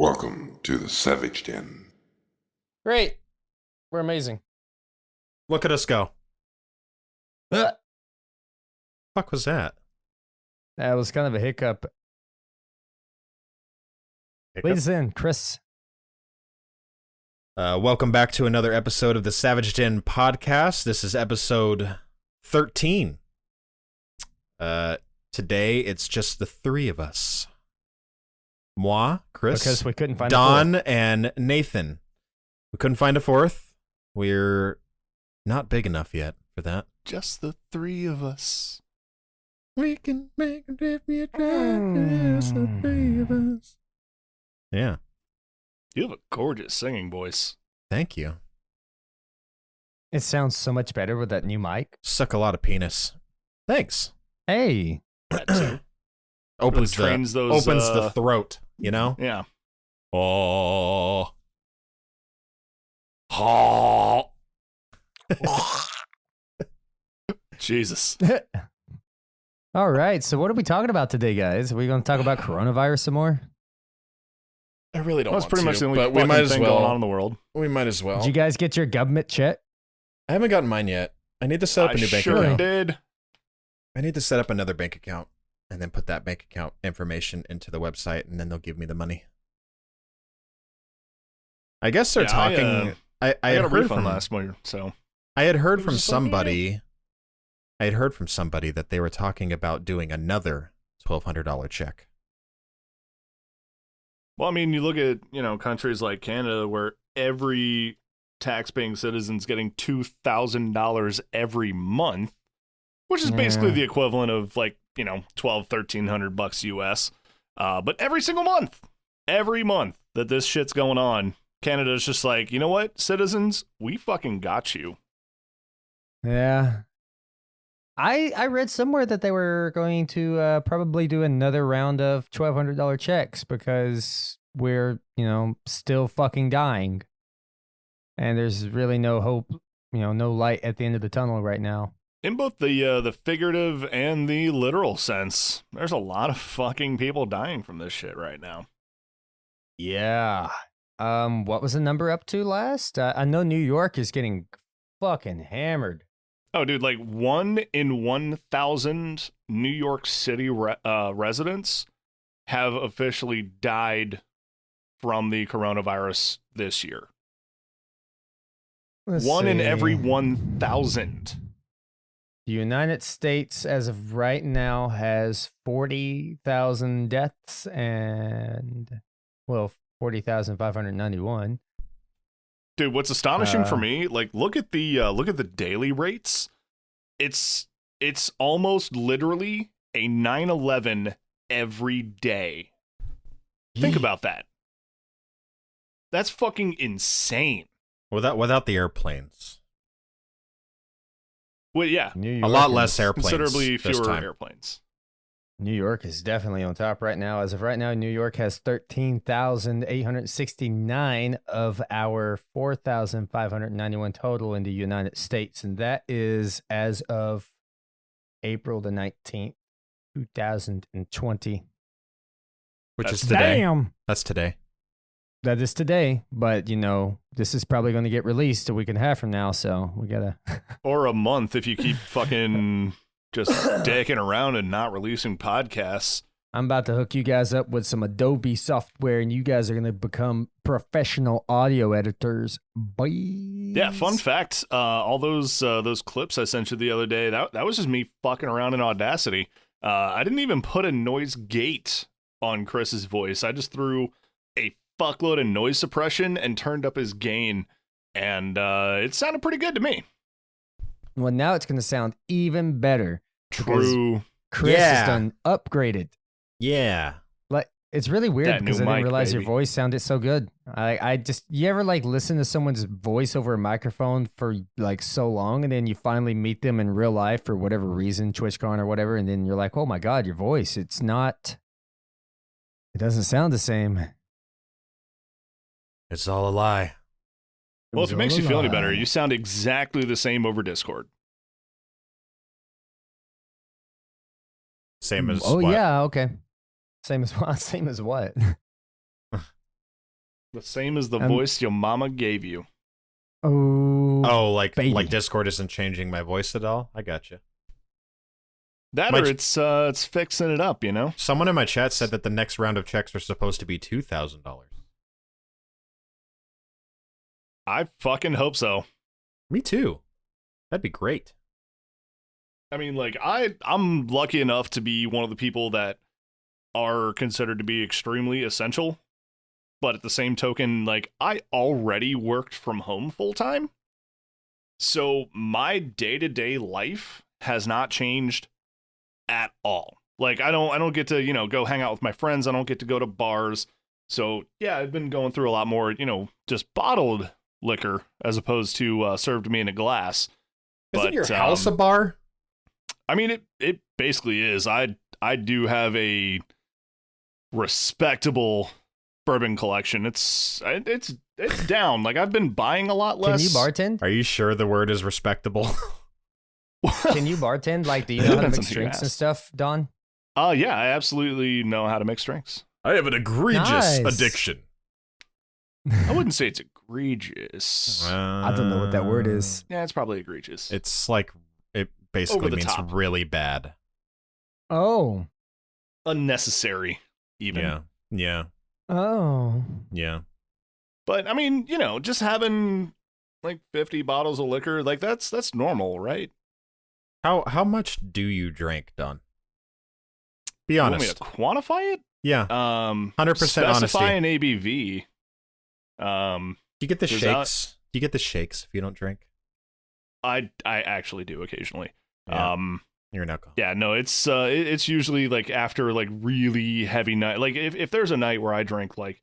Welcome to the Savage Den. Great. We're amazing. Look at us go. That Fuck was that? was kind of a hiccup. Lead us in, Chris. Welcome back to another episode of the Savage Den podcast. This is episode 13. Today it's just the three of us. Moi, Chris, Because we couldn't find Don, and Nathan. We couldn't find a fourth. We're not big enough yet for that. Just the three of us. We can make a if you try, just the three of us. Yeah, You have a gorgeous singing voice. thank you. It sounds so much better with that new mic. Suck a lot of penis. Thanks. Hey. That too. Opens trains the those, opens the throat, you know? Yeah. Oh. Oh. Jesus. All right. So what are we talking about today, guys? Are we going to talk about coronavirus some more? I really don't That's want pretty to, much the only but we fucking might as thing well. going on in the world. We might as well. Did you guys get your government check? I haven't gotten mine yet. I need to set up a new bank sure account. did. I need to set up another bank account and then put that bank account information into the website, and then they'll give me the money. I guess they're talking. I I had got a heard refund from last year, so. I had heard It from was just fucking somebody. I had heard from somebody that they were talking about doing another $1,200 check. Well, I mean, you look at, countries like Canada where every tax-paying citizen's getting $2,000 every month, which is basically Yeah. the equivalent of $1,200-$1,300 US. But every single month that this shit's going on, Canada's just like, you know what, citizens, we fucking got you. Yeah. I read somewhere that they were going to probably do another round of $1,200 checks because we're, still fucking dying. And there's really no hope, no light at the end of the tunnel right now. In both the figurative and the literal sense, there's a lot of fucking people dying from this shit right now. Yeah. What was the number up to last? I know New York is getting fucking hammered. Oh, dude, like 1 in 1,000 New York City residents have officially died from the coronavirus this year. Let's One in see. every 1,000. The United States, as of right now, has 40,000 deaths and, 40,591. Dude, what's astonishing for Uh, me, like look at the daily rates. It's almost literally a 9/11 every day. Think about that. That's fucking insane. Without the airplanes, Well, yeah, New a York lot is- less airplanes. considerably this fewer time. airplanes. New York is definitely on top right now. As of right now, New York has 13,869 of our 4,591 total in the United States. And that is as of April the 19th, 2020. Which is That's today. Damn! That's today. That is today. But, this is probably going to get released a week and a half from now. So we got to... Or a month if you keep fucking just dicking around and not releasing podcasts. I'm about to hook you guys up with some Adobe software, and you guys are going to become professional audio editors. Bye. Yeah, fun fact, all those clips I sent you the other day, that was just me fucking around in Audacity. I didn't even put a noise gate on Chris's voice. I just threw a fuckload of noise suppression and turned up his gain, and it sounded pretty good to me. Well, now it's going to sound even better. True. Chris Yeah. has done upgraded. Yeah. Like, it's really weird That new because I didn't mic, realize your baby. voice sounded so good. You ever listen to someone's voice over a microphone for so long, and then you finally meet them in real life for whatever reason, TwitchCon or whatever, and then you're like, oh my God, your voice, it doesn't sound the same. It's all a lie. Well, if it makes you feel any better, lie. you sound exactly the same over Discord. Same as Oh what? yeah, okay. Same as what? Same as what? The same as the Um, voice your mama gave you. Oh, Oh, like baby. Discord isn't changing my voice at all? I got you. That My or ch- it's fixing it up, you know? Someone in my chat said that the next round of checks are supposed to be $2,000. I fucking hope so. Me too. That'd be great. I mean, like, I'm lucky enough to be one of the people that are considered to be extremely essential. But at the same token, like, I already worked from home full time. So my day-to-day life has not changed at all. Like, I don't get to, go hang out with my friends. I don't get to go to bars. So yeah, I've been going through a lot more, just bottled liquor as opposed to served to me in a glass. Isn't But, your house a bar? I mean, it basically is. I do have a respectable bourbon collection. It's down. Like, I've been buying a lot less. Can you bartend? Are you sure the word is respectable? Can you bartend? Like, do you know how to Depends mix on who you drinks and ask. stuff, Don? Yeah, I absolutely know how to mix drinks. I have an egregious Nice. addiction. I wouldn't say it's egregious. I don't know what that word is. Yeah, it's probably egregious. It's like, it basically Over the means top. really bad. Oh. Unnecessary, even. Yeah. Yeah. Oh. Yeah. But I mean, just having like 50 bottles of liquor, like that's normal, right? How much do you drink, Don? Be You want me honest. to quantify it? Yeah. 100% Specify honesty. an ABV. Do you get the Does that- shakes? Do you get the shakes if you don't drink? I actually do occasionally. Yeah. You're an alcoholic. Yeah, no, it's usually like after like really heavy night. Like if there's a night where I drink like,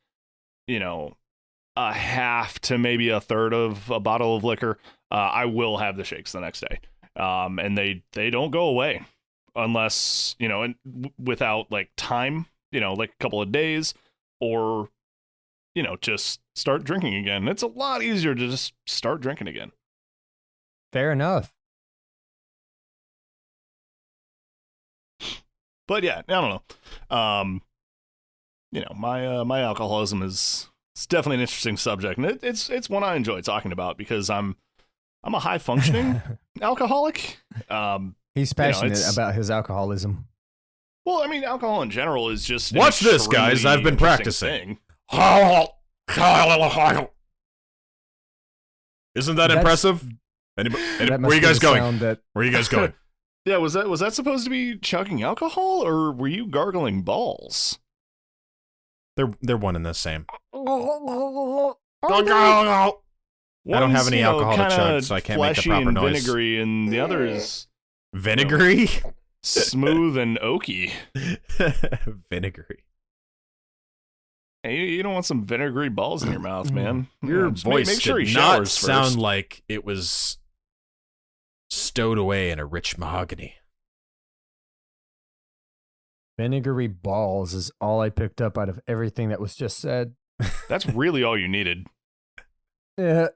a half to maybe a third of a bottle of liquor, I will have the shakes the next day. And they don't go away unless, without like time, like a couple of days, or, just start drinking again. It's a lot easier to just start drinking again. Fair enough. But yeah, I don't know. My alcoholism it's definitely an interesting subject, and it's one I enjoy talking about because I'm a high functioning alcoholic. He's passionate it's- about his alcoholism. Well, I mean, alcohol in general is just an Watch this, guys. extremely I've been interesting practicing. thing. Isn't that That's- impressive? That Where must you be guys the going? sound that- Where are you guys going? Yeah, was that supposed to be chugging alcohol, or were you gargling balls? They're one and the same. I One's, don't have any alcohol to kinda chug, so I can't make the fleshy proper and noise. vinegary, and the other is Vinegary? smooth and oaky. Vinegary. Hey, you don't want some vinegary balls in your mouth, man. Your Just voice make sure did he not showers sound first. like it was stowed away in a rich mahogany. Vinegary balls is all I picked up out of everything that was just said. That's really all you needed. Yeah.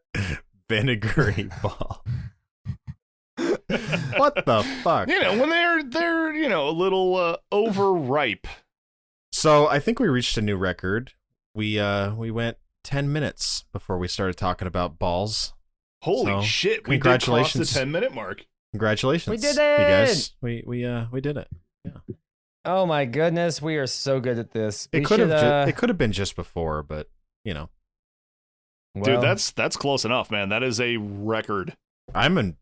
Vinegary ball. What the fuck? When they're a little overripe. So I think we reached a new record. We went 10 minutes before we started talking about balls. Holy So, shit! We did cross the congratulations. 10-minute mark. Congratulations. We did You it! guys. We did it. Oh my goodness, we are so good at this. It We could should, have it could have been just before, but Dude, well, that's close enough, man. That is a record. I'm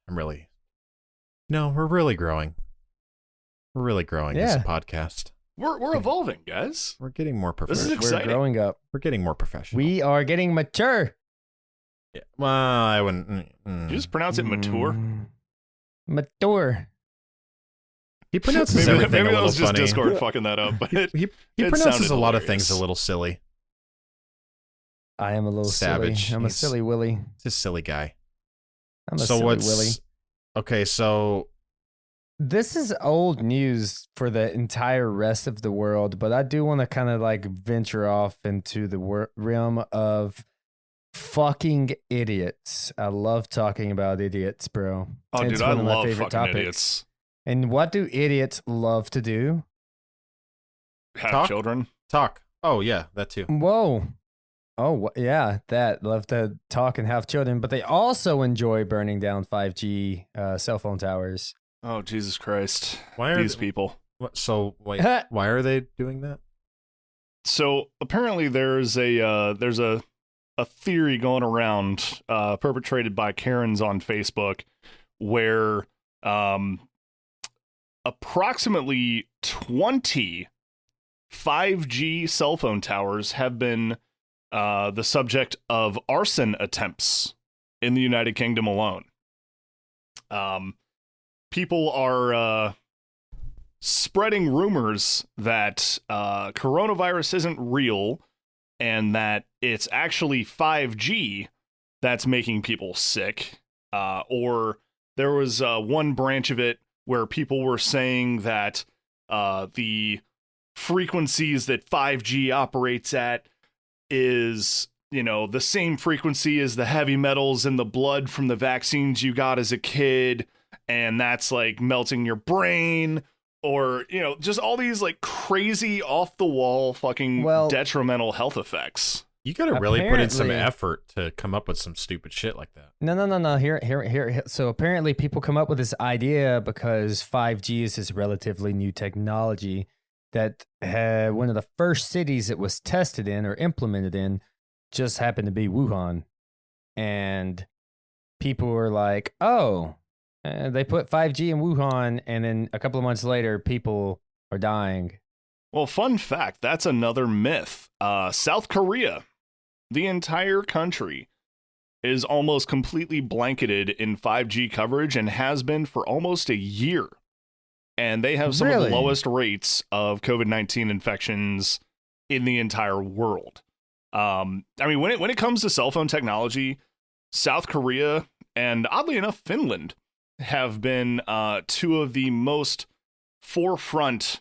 really. No, we're really growing. We're really growing as a Yeah. podcast. We're evolving, guys. We're getting more This is professional. we're exciting. growing up. We're getting more professional. We are getting mature. Yeah. Well, I wouldn't. Did you just pronounce it mature? Mature. He pronounces Maybe everything a that little was just funny. Discord fucking that up. But He it pronounces sounded a lot of hilarious. things a little silly. I am a little Savage. silly. I'm a He's- silly Willy. He's a silly guy. I'm a So silly what's Willy. okay? So This is old news for the entire rest of the world, but I do want to kind of like venture off into the realm of fucking idiots. I love talking about idiots, bro. Oh, It's dude, I one of my love favorite fucking topics. idiots. And what do idiots love to do? Have Talk? children. talk. Oh yeah, that too. Whoa. Oh, yeah, that love to talk and have children, but they also enjoy burning down 5G cell phone towers. Oh, Jesus Christ. Why are These people. So wait, why are they doing that? So apparently there's a theory going around perpetrated by Karens on Facebook where approximately 20 5G cell phone towers have been the subject of arson attempts in the United Kingdom alone. People are spreading rumors that coronavirus isn't real and that it's actually 5G that's making people sick. Or there was one branch of it where people were saying that the frequencies that 5G operates at is, the same frequency as the heavy metals in the blood from the vaccines you got as a kid, and that's like melting your brain. Or, just all these like crazy off the wall fucking detrimental health effects. You got to really put in some Apparently- effort to come up with some stupid shit like that. No. Here. So apparently people come up with this idea because 5G is this relatively new technology that one of the first cities it was tested in or implemented in just happened to be Wuhan. And people were like, oh, they put 5G in Wuhan, and then a couple of months later, people are dying. Well, fun fact, that's another myth. South Korea, the entire country, is almost completely blanketed in 5G coverage and has been for almost a year. And they have some of Really? the lowest rates of COVID-19 infections in the entire world. When it comes to cell phone technology, South Korea and oddly enough, Finland have been two of the most forefront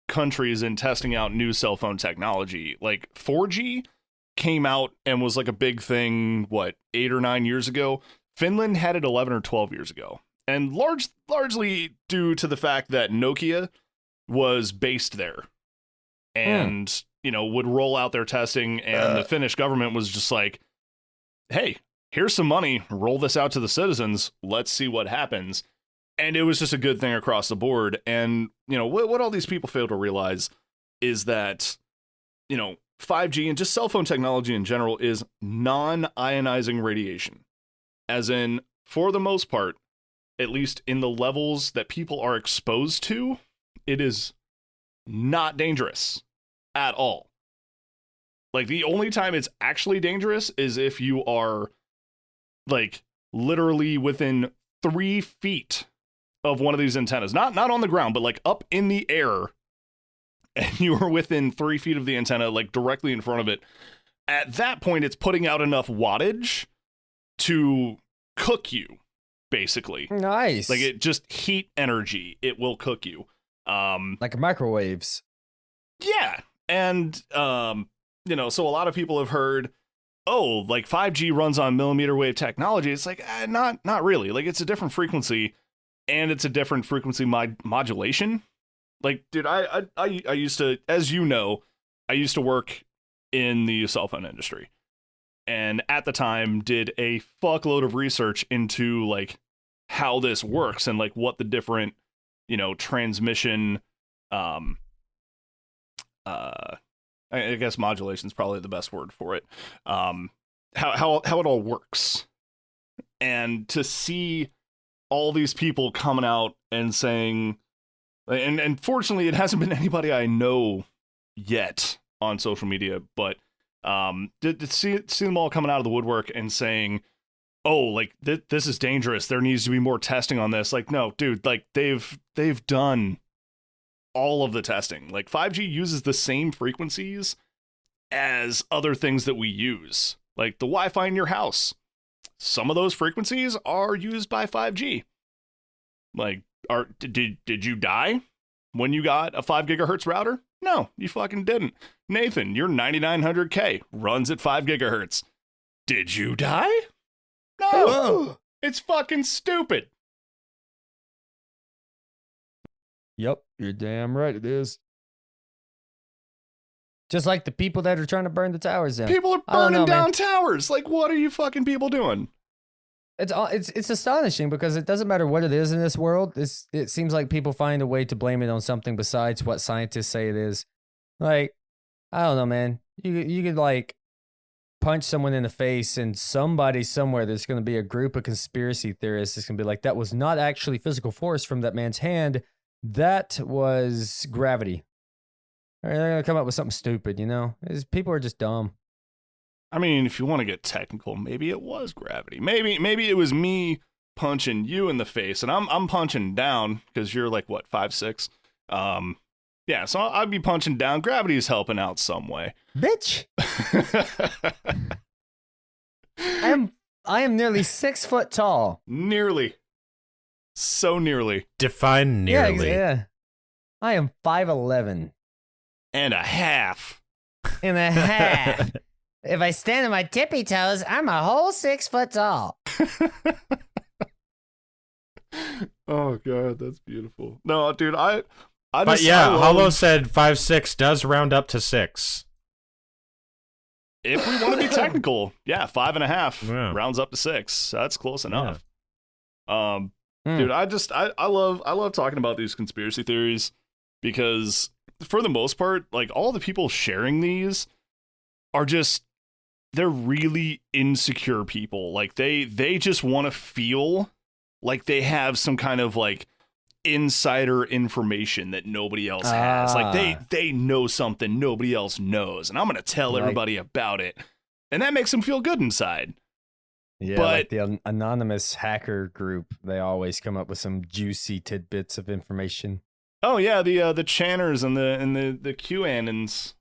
countries in testing out new cell phone technology. Like 4G came out and was like a big thing, 8 or 9 years ago? Finland had it 11 or 12 years ago. And largely due to the fact that Nokia was based there and, would roll out their testing, and the Finnish government was just like, hey, here's some money, roll this out to the citizens, let's see what happens. And it was just a good thing across the board. And, what all these people fail to realize is that, 5G and just cell phone technology in general is non-ionizing radiation. As in, for the most part, at least in the levels that people are exposed to, it is not dangerous at all. Like, the only time it's actually dangerous is if you are, like, literally within 3 feet of one of these antennas. Not on the ground, but, like, up in the air, and you are within 3 feet of the antenna, like, directly in front of it. At that point, it's putting out enough wattage to cook you, basically. Nice. Like, it just heat energy. It will cook you. Like microwaves. Yeah. And, so a lot of people have heard, oh, like 5G runs on millimeter wave technology. It's like, not really. Like, it's a different frequency, and it's a different frequency modulation. Like, dude, I used to, as you know, I used to work in the cell phone industry. And at the time did a fuckload of research into, like, how this works and, like, what the different, transmission, I guess modulation is probably the best word for it. How it all works. And to see all these people coming out and saying, and fortunately it hasn't been anybody I know yet on social media, but to see them all coming out of the woodwork and saying, oh, like, this is dangerous, there needs to be more testing on this. Like, no, dude, like, they've done all of the testing. Like, 5G uses the same frequencies as other things that we use, like the Wi-Fi in your house. Some of those frequencies are used by 5G. Like, did you die when you got a 5 gigahertz router? No, you fucking didn't. Nathan, your 9900K runs at 5 gigahertz. Did you die? No. Whoa. It's fucking stupid. Yep, you're damn right it is. Just like the people that are trying to burn the towers down. People are I don't burning know, man. down towers. Like, what are you fucking people doing? It's astonishing because it doesn't matter what it is in this world. It seems like people find a way to blame it on something besides what scientists say it is. Like, I don't know, man. You could like punch someone in the face, and somebody somewhere there's going to be a group of conspiracy theorists that's going to be like, that was not actually physical force from that man's hand. That was gravity. Or they're going to come up with something stupid, you know? People are just dumb. I mean, if you want to get technical, maybe it was gravity. Maybe it was me punching you in the face, and I'm punching down because you're like what 5'6". Yeah, so I'd be punching down. Gravity's helping out some way. Bitch. I am nearly 6 foot tall. Nearly. So nearly. Define nearly. Yeah. I am 5'11". And a half. And a half. If I stand on my tippy toes, I'm a whole 6 foot tall. Oh god, that's beautiful. No, dude, I But yeah, Hollow said 5'6" does round up to 6. If we want to be technical, yeah, 5.5 Yeah. rounds up to 6. That's close enough. Dude, I love talking about these conspiracy theories because for the most part, like all the people sharing these are just, they're really insecure people. Like they just want to feel like they have some kind of like insider information that nobody else has. Like they know something nobody else knows, and I'm gonna tell everybody about it, and that makes them feel good inside. Yeah, but like the anonymous hacker group, they always come up with some juicy tidbits of information. Oh yeah, the Channers and the QAnons,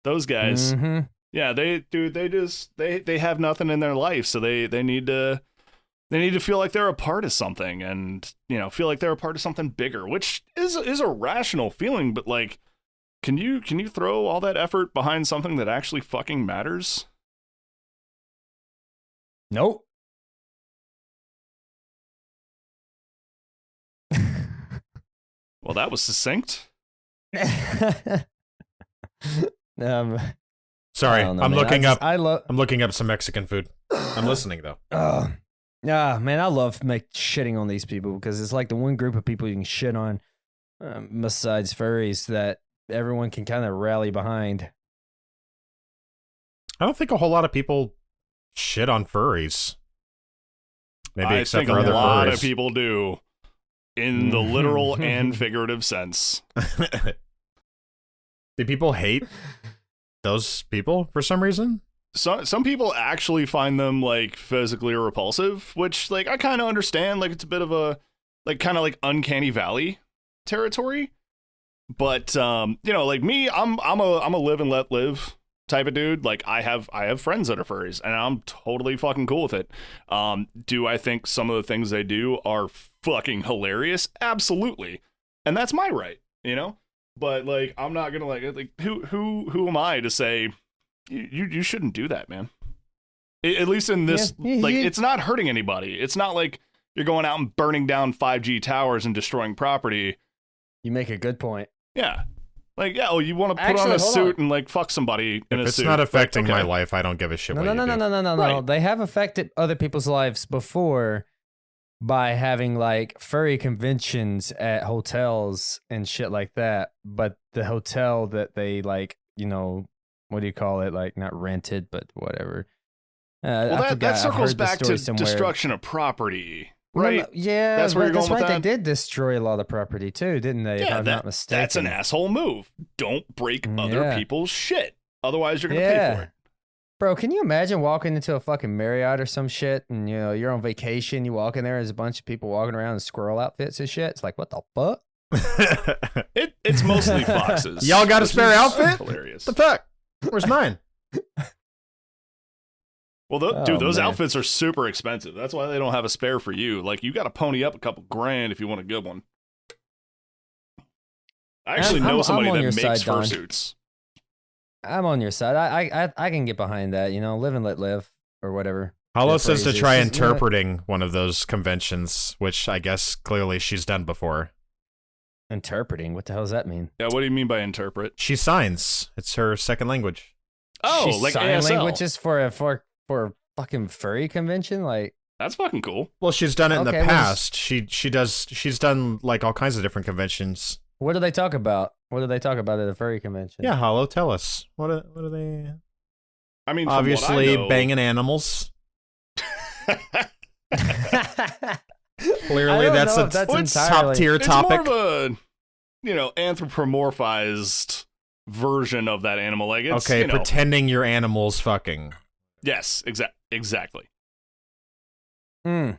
those guys. Mm-hmm. Yeah, they have nothing in their life, so they need to feel like they're a part of something, and feel like they're a part of something bigger, which is a rational feeling. But like, can you throw all that effort behind something that actually fucking matters? Nope. Well, that was succinct. Sorry, I don't know, I'm man. looking up. I'm looking up some Mexican food. I'm listening though. Yeah, man, I love shitting on these people because it's like the one group of people you can shit on, besides furries, that everyone can kind of rally behind. I don't think a whole lot of people shit on furries. Maybe I except think for a other lot furries. of people do, in the literal and figurative sense. Do people hate those people for some reason? Some people actually find them like physically repulsive, which like I kind of understand. Like it's a bit of a like kind of like uncanny valley territory. But like me, I'm a live and let live type of dude. Like I have friends that are furries, and I'm totally fucking cool with it. Do I think some of the things they do are fucking hilarious? Absolutely, and that's my right, But like, I'm not gonna like who am I to say you shouldn't do that, man? At least in this, it's not hurting anybody. It's not like you're going out and burning down 5G towers and destroying property. You make a good point. Yeah. Like, yeah, you want to put on a suit and like fuck somebody in a suit. If it's not affecting okay. my life, I don't give a shit. No. Right. They have affected other people's lives before by having like furry conventions at hotels and shit like that. But the hotel that they like, what do you call it? Like not rented, but whatever. Well, that circles back to destruction of property. Right? No, yeah, that's where you're going with that. They did destroy a lot of property too, didn't they? Yeah, if I'm not mistaken. That's an asshole move. Don't break other people's shit. Otherwise, you're going to pay for it. Bro, can you imagine walking into a fucking Marriott or some shit and, you're on vacation, you walk in there, there's a bunch of people walking around in squirrel outfits and shit. It's like, what the fuck? It's mostly foxes. Y'all got a spare outfit? Hilarious. The fuck? Where's mine? Well, dude, those outfits are super expensive. That's why they don't have a spare for you. Like, you got to pony up a couple grand if you want a good one. I actually know somebody that makes fursuits. I'm on your side. I can get behind that, live and let live or whatever. Hollow says to try interpreting one of those conventions, which I guess clearly she's done before. Interpreting? What the hell does that mean? Yeah, what do you mean by interpret? She signs. It's her second language. Oh, She's like sign ASL. languages for a fucking furry convention? Like, That's fucking cool. Well, she's done it in the Okay, well, past. She's done like all kinds of different conventions. what do they talk about? What do they talk about at a furry convention? Yeah, Hollow, tell us. What are they? I mean, from Obviously, what I know, banging animals. I Clearly, don't that's know a if that's it's entirely- top tier it's topic. more of a, anthropomorphized version of that animal. Like, it's, Okay, pretending your animal's fucking. yes, exactly. Hmm.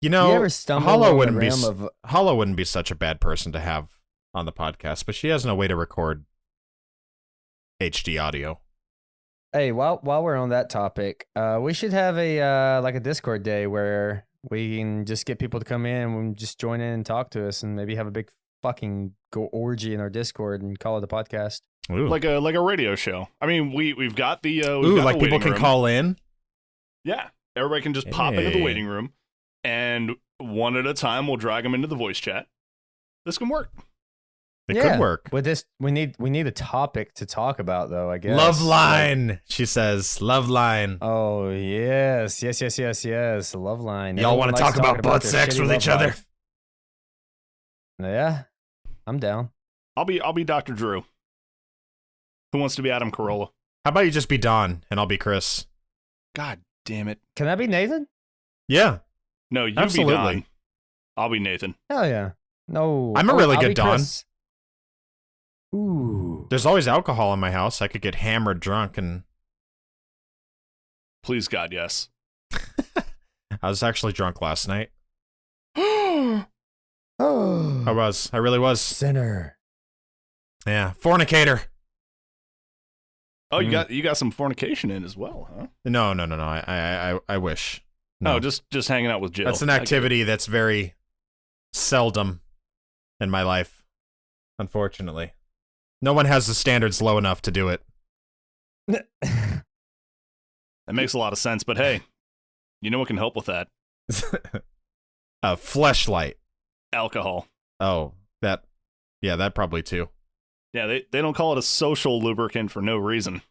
You You know, ever stumble Hollow on wouldn't the be realm of Hollow wouldn't be such a bad person to have on the podcast, but she has no way to record HD audio. Hey, while we're on that topic, we should have a like a Discord day where we can just get people to come in and just join in and talk to us, and maybe have a big fucking orgy in our Discord and call it a podcast. Ooh, Like a radio show. I mean, we've got the Ooh, like people can call in. Yeah, everybody can just pop into the Hey. waiting room, and one at a time we'll drag them into the voice chat. This can work. It Yeah. could work. With this, we need a topic to talk about, though. I guess Love Like- line, she says. Love line. oh yes. The love line. Y'all Everyone wanna likes talk about talking butt their sex shitty with love each other? life. Yeah, I'm down. I'll be Dr. Drew. Who wants to be Adam Carolla? How about you just be Don and I'll be Chris? God damn it! Can that be Nathan? Yeah, No, you Absolutely. be Don. I'll be Nathan. Hell yeah. No, I'm a really I'll good be Don. Chris. Ooh. there's always alcohol in my house. I could get hammered drunk, and Please God, yes. I was actually drunk last night. Oh, I really was. sinner. Yeah, fornicator. Oh, you got some fornication in as well, huh? No. I wish. No, No, just hanging out with Jill. that's an activity that's very seldom in my life. Unfortunately, no one has the standards low enough to do it. That makes a lot of sense. But hey, you know what can help with that? A fleshlight. Alcohol. Oh, that probably too. Yeah, they don't call it a social lubricant for no reason.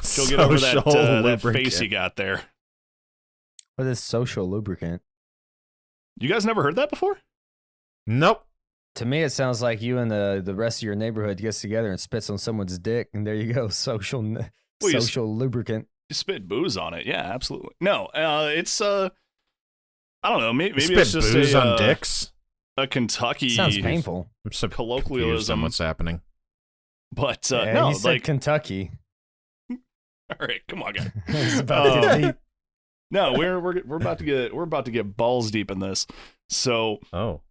She'll get over that Social that face lubricant. you got there. What is social lubricant? You guys never heard that before? Nope. To me, it sounds like you and the rest of your neighborhood gets together and spits on someone's dick, and there you go, social Well, you social lubricant. You spit booze on it. Yeah, absolutely. No, it's I don't know. Maybe Spit it's just booze a, on dicks. a Kentucky Sounds painful. I'm so confused on colloquialism. what's happening. But Yeah, no, you said like, Kentucky. all right, come on, guys. It's about to get deep. No, we're about to get balls deep in this. So, Oh,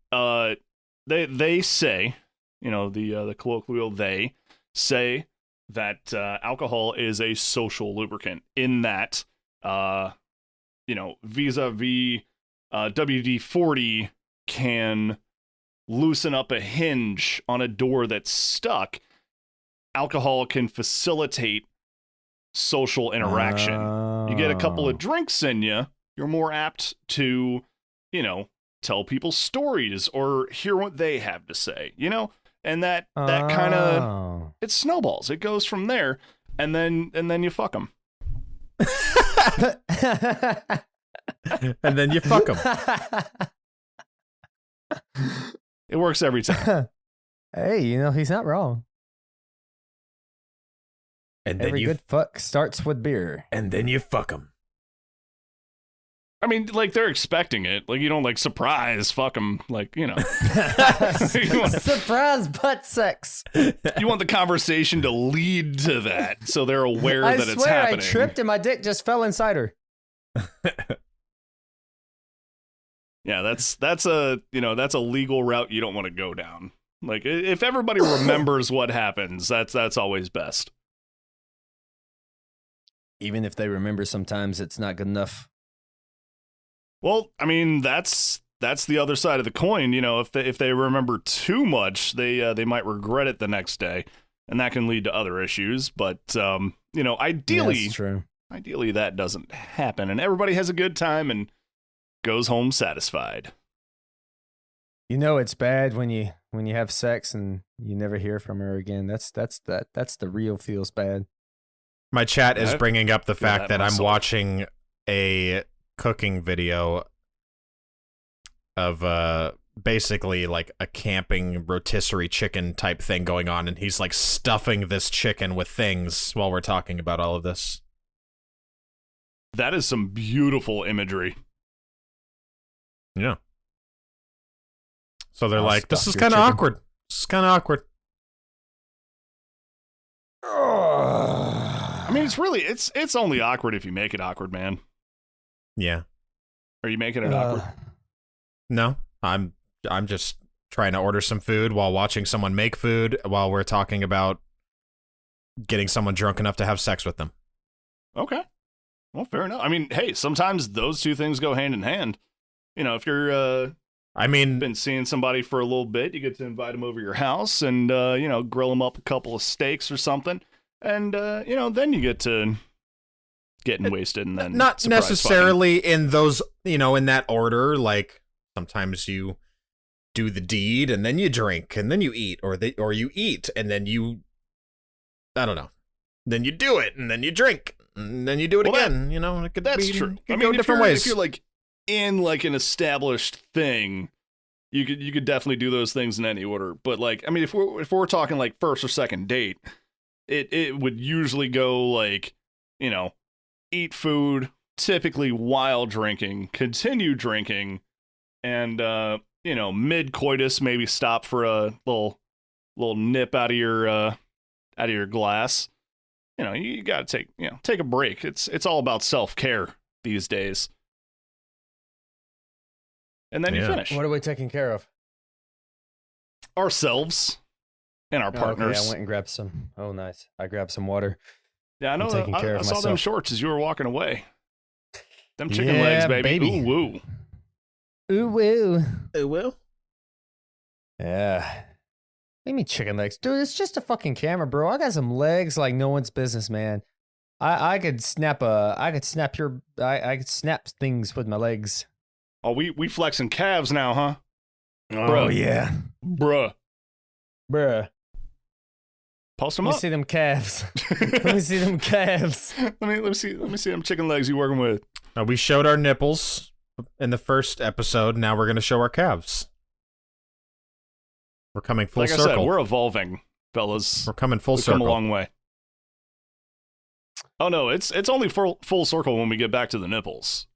they say, the colloquial they say that alcohol is a social lubricant in that, vis-a-vis WD-40 can loosen up a hinge on a door that's stuck. Alcohol can facilitate social interaction. You get a couple of drinks in you, you're more apt to, tell people stories or hear what they have to say, and that kind of Oh. it snowballs. It goes from there, and then you fuck them. and then you fuck them. It works every time. Hey, he's not wrong. And Every good fuck starts with beer. and then you fuck them. I mean, like, they're expecting it. Like, you don't like surprise fuck them. Like, you want Surprise butt sex. the conversation to lead to that, so they're aware I that swear it's happening. I tripped and my dick just fell inside her. Yeah, that's a legal route you don't want to go down. Like, if everybody remembers what happens, that's always best. Even if they remember, sometimes it's not good enough. Well, I mean, that's the other side of the coin. If they remember too much, they might regret it the next day, and that can lead to other issues. But ideally, That's true. ideally that doesn't happen, and everybody has a good time and goes home satisfied. You know it's bad when you have sex and you never hear from her again. That's the real feels bad. My chat is I bringing up the feel fact that that I'm myself. watching a cooking video of basically like a camping rotisserie chicken type thing going on, and he's like stuffing this chicken with things while we're talking about all of this. That is some beautiful imagery. Yeah. So they're I'll like, this stuff is your kind of chicken." awkward. This is kind of awkward. I mean, it's only awkward if you make it awkward, man. Yeah. Are you making it awkward? No, I'm just trying to order some food while watching someone make food while we're talking about getting someone drunk enough to have sex with them. Okay. Well, fair enough. I mean, hey, sometimes those two things go hand in hand. You know, if you're I mean, been seeing somebody for a little bit, you get to invite them over your house and grill them up a couple of steaks or something, and then you get to getting wasted and then not surprise necessarily in those, in that order. Like sometimes you do the deed and then you drink and then you eat, or you eat and then I don't know. Then you do it and then you drink and then you do it Well, again. It could That's be, true. It could go different ways. If you're like in like an established thing, you could definitely do those things in any order. But like, I mean, if we're talking like first or second date, it would usually go like, eat food, typically while drinking, continue drinking, and mid coitus maybe stop for a little nip out of your glass. You got to take a break. It's all about self-care these days. And then you finish. What are we taking care of? Ourselves and our partners. Okay, I went and grabbed some. Oh, nice. I grabbed some water. Yeah, I know. taking care I of saw them myself. shorts as you were walking away. Them chicken Yeah, legs, baby. baby. Ooh, woo. Ooh, woo. It will. Yeah. What do you mean chicken legs? Dude, it's just a fucking camera, bro. I got some legs like no one's business, man. I could snap things with my legs. Oh, we flexing calves now, huh? Oh, yeah. Bruh. Bruh. Post them Let me up. see them calves. Let me see them calves. let me see them chicken legs you working with. We showed our nipples in the first episode. Now we're going to show our calves. We're coming full Like circle. I said, we're evolving, fellas. We're coming full We've circle. come a long way. Oh no, it's only full circle when we get back to the nipples.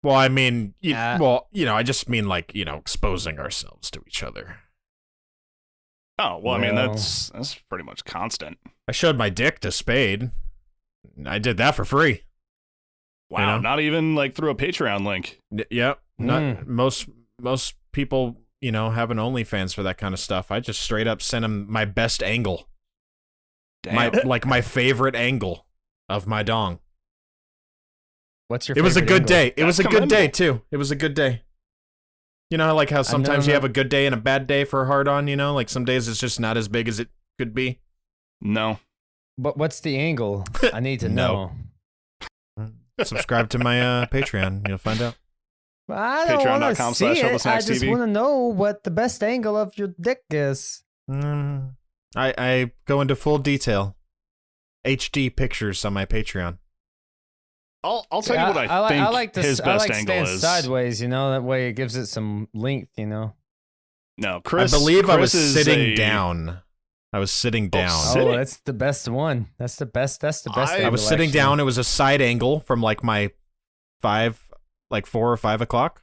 Well, I mean, Uh, I just mean like, exposing ourselves to each other. Oh well, I mean Well. that's pretty much constant. I showed my dick to Spade. I did that for free. Wow, not even like through a Patreon link. Yep. Not most people, have an OnlyFans for that kind of stuff. I just straight up sent him my best angle. Damn. My favorite angle of my dong. What's your It was a favorite good angle? day. It was a That's good day commendable. too. It was a good day. You know how sometimes you have a good day and a bad day for a hard on, like some days it's just not as big as it could be. No. But what's the angle? I need to No. know. Subscribe to my Patreon. You'll find out. I don't want to see it. I Patreon.com/HelplessNacksTV. just want to know what the best angle of your dick is. I go into full detail. HD pictures on my Patreon. I'll tell you what I think I like to, his I best like to angle stand is. sideways, that way it gives it some length, No, Chris. I believe I was Chris is sitting a- down. I was sitting down. Sitting? Oh, that's the best one. That's the best. That's the best. I I angle, was sitting actually. down. It was a side angle from like my 4 or 5 o'clock.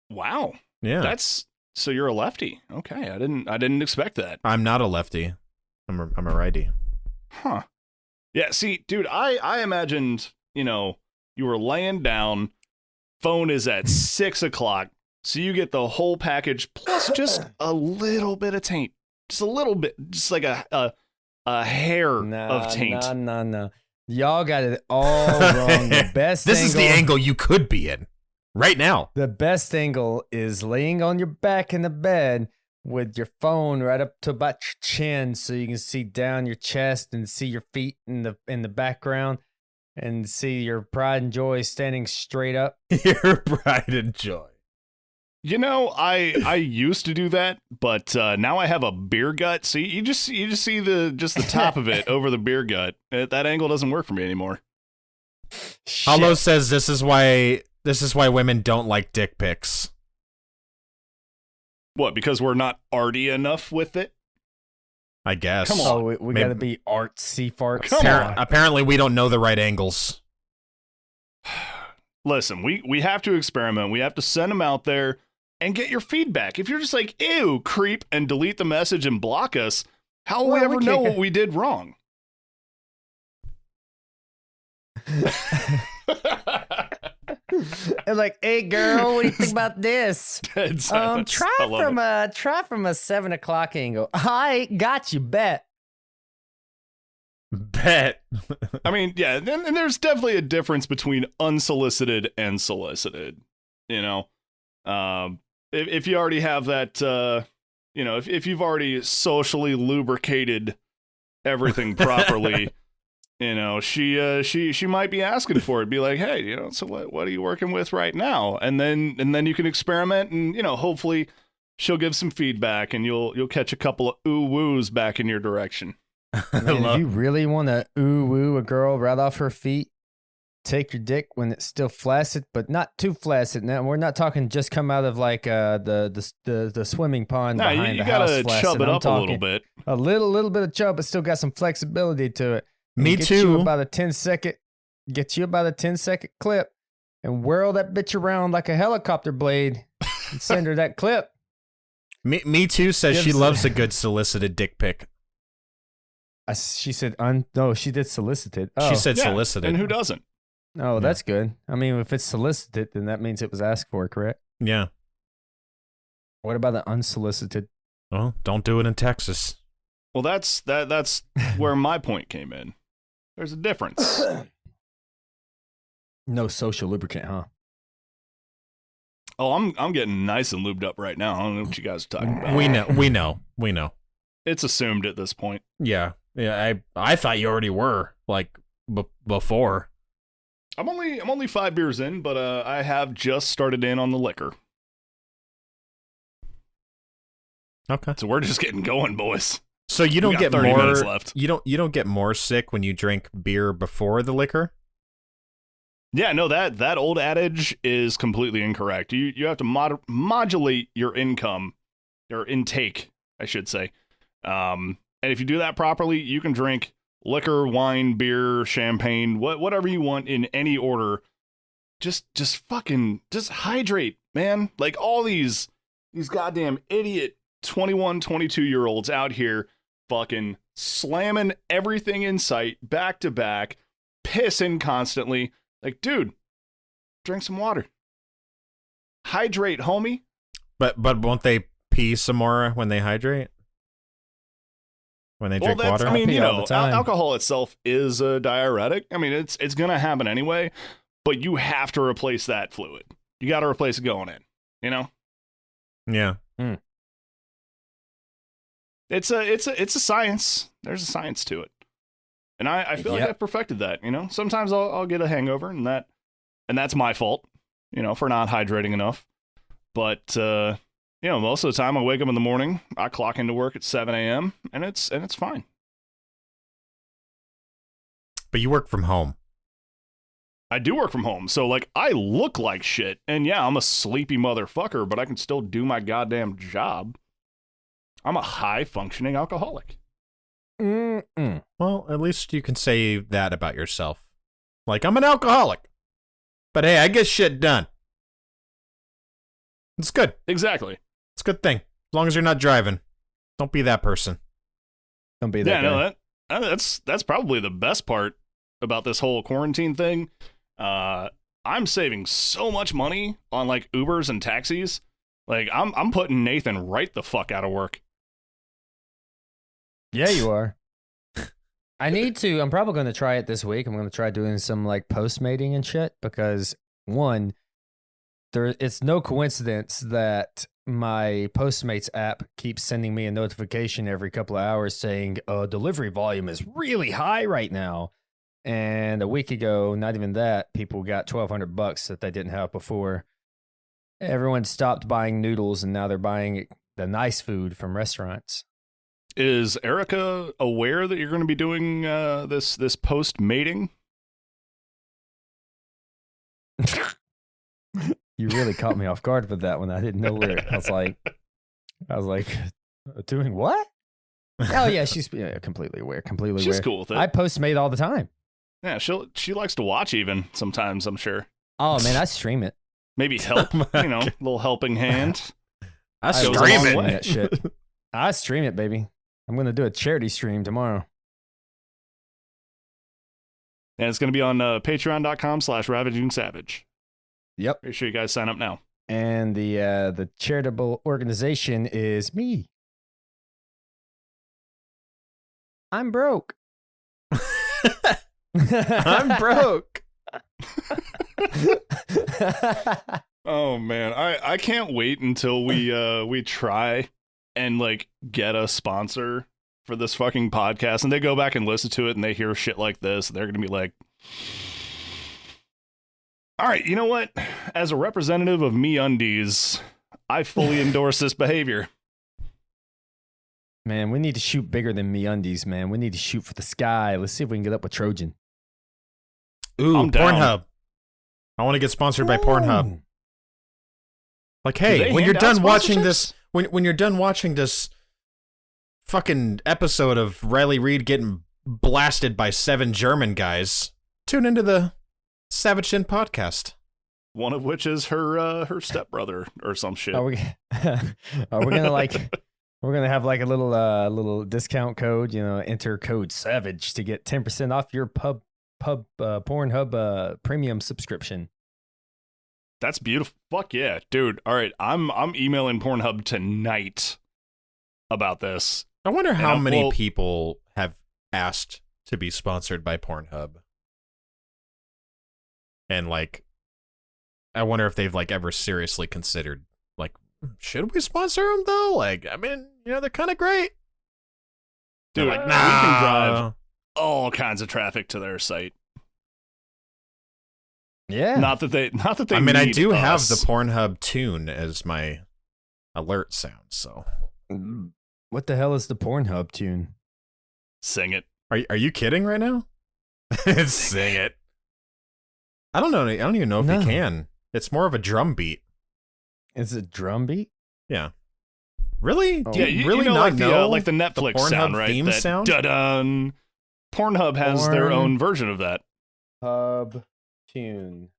Wow. Yeah, That's so you're a lefty. Okay, I didn't expect that. I'm not a lefty. I'm a righty. Huh. Yeah, see, dude, I imagined, you were laying down, phone is at 6 o'clock, so you get the whole package plus just a little bit of taint. Just a little bit, just like a hair of taint. No. Y'all got it all wrong. The best This angle, is the angle you could be in right now. The best angle is laying on your back in the bed with your phone right up to about your chin, so you can see down your chest and see your feet in the background, and see your pride and joy standing straight up. Your pride and joy. You know, I used to do that, but now I have a beer gut. See, you just see the top of it over the beer gut. That angle doesn't work for me anymore. Hollow says this is why women don't like dick pics. What? Because we're not arty enough with it? I guess. Come on. Oh, we Maybe- gotta be artsy farts. Come on. Apparently, we don't know the right angles. Listen, we have to experiment. We have to send them out there and get your feedback. If you're just like, ew, creep, and delete the message and block us, how will we Well, we ever know can't- what we did wrong? And like, hey girl, what do you think about this? Dead silence. I love it. Try from a 7 o'clock angle. I got you, bet. Bet. I mean, yeah, and there's definitely a difference between unsolicited and solicited. You know, if you already have that, you know, if you've already socially lubricated everything properly, you know, she might be asking for it. Be like, hey, you know, so what are you working with right now? And then you can experiment, and you know, hopefully she'll give some feedback, and you'll catch a couple of ooh woos back in your direction. Man, if you really want to ooh woo a girl right off her feet, take your dick when it's still flaccid, but not too flaccid. Now we're not talking just come out of like the swimming pond No, behind you the house gotta flaccid. chub it I'm up a little talking bit. a little bit of chub, but still got some flexibility to it. Me Get too. you about a 10-second clip and whirl that bitch around like a helicopter blade and send her that clip. Me too says she Gives- loves a good solicited dick pic. She said, no, she did solicited. Oh, She said Yeah, solicited. and who doesn't? oh, that's good. I mean, if it's solicited, then that means it was asked for, correct? Yeah. What about the unsolicited? Well, don't do it in Texas. Well, that's where my point came in. There's a difference. No social lubricant, huh? Oh, I'm getting nice and lubed up right now. I don't know what you guys are talking about. We know. It's assumed at this point. Yeah. I thought you already were like before. I'm only 5 beers in, but I have just started in on the liquor. Okay. So we're just getting going, boys. So you We don't got get 30 more. minutes left. You don't get more sick when you drink beer before the liquor. Yeah, no, that old adage is completely incorrect. You have to modulate your income, or intake, I should say. And if you do that properly, you can drink liquor, wine, beer, champagne, whatever you want in any order. Just hydrate, man. Like all these goddamn idiot 21, 22-year-olds out here fucking slamming everything in sight back to back, pissing constantly. Like, dude, drink some water. Hydrate, homie. But won't they pee some more when they hydrate? When they drink water? I mean, I you pee all know, the time. alcohol itself is a diuretic. I mean, it's gonna happen anyway, but you have to replace that fluid. You got to replace it going in. You know, Yeah. it's a science. There's a science to it, and I feel like Yep. I've perfected that. You know, sometimes I'll get a hangover, and that's my fault. You know, for not hydrating enough. But you know, most of the time I wake up in the morning, I clock into work at 7 a.m. and it's fine. But you work from home. I do work from home, so like I look like shit, and yeah, I'm a sleepy motherfucker, but I can still do my goddamn job. I'm a high functioning alcoholic. Mm-mm. Well, at least you can say that about yourself. Like, I'm an alcoholic. But hey, I get shit done. It's good. Exactly. It's a good thing. As long as you're not driving. Don't be that person. Don't be that Yeah, guy. no, that's probably the best part about this whole quarantine thing. I'm saving so much money on like Ubers and taxis. Like I'm putting Nathan right the fuck out of work. Yeah, you are. I'm probably going to try it this week. I'm going to try doing some like postmating and shit because one, it's no coincidence that my Postmates app keeps sending me a notification every couple of hours saying delivery volume is really high right now. And a week ago, not even that, people got $1,200 that they didn't have before. Everyone stopped buying noodles and now they're buying the nice food from restaurants. Is Erica aware that you're going to be doing this post mating? You really caught me off guard with that one. I didn't know where. I was like, doing what? Oh yeah, she's completely aware. Completely aware. She's cool with it. I Postmate all the time. Yeah, she likes to watch even sometimes. I'm sure. Oh man, I stream it. Maybe help. Little helping hand. I Goes a stream long it. way. That shit. I stream it, baby. I'm gonna do a charity stream tomorrow. And it's going to be on patreon.com/ravaging-savage. Yep. Make sure you guys sign up now. And the charitable organization is me. I'm broke. I'm broke. Oh man, I can't wait until we try and like get a sponsor for this fucking podcast, and they go back and listen to it, and they hear shit like this, and they're gonna be like, "All right, you know what? As a representative of MeUndies, I fully endorse this behavior." Man, we need to shoot bigger than MeUndies, man. We need to shoot for the sky. Let's see if we can get up with Trojan. Ooh, I'm down. Pornhub. I want to get sponsored by Pornhub. Ooh. Like, Do hey, they when you're hand out done watching sponsorships? this, when you're done watching this fucking episode of Riley Reid getting blasted by 7 German guys, tune into the Savage Den podcast. One of which is her stepbrother or some shit. Are we gonna like? We're gonna have like a little discount code. Enter code SAVAGE to get 10% off your Pornhub premium subscription. That's beautiful. Fuck yeah, dude. All right, I'm emailing Pornhub tonight about this. I wonder how Yeah, many well- people have asked to be sponsored by Pornhub. And like, I wonder if they've like ever seriously considered, like, should we sponsor them though? Like, I mean, they're kind of great. Dude, They're like, we can nah. drive all kinds of traffic to their site. Yeah. Not that they I mean, I need do have us. the Pornhub tune as my alert sound. So, What the hell is the Pornhub tune? Sing it. are you kidding right now? Sing it. I don't know. I don't even know if No. you can. It's more of a drum beat. Is it drum beat? Yeah. Really? Oh. Do Yeah, you you really know, not know like the Netflix Pornhub sound, right? theme That sound? dun. Pornhub has their own version of that. Hub tune.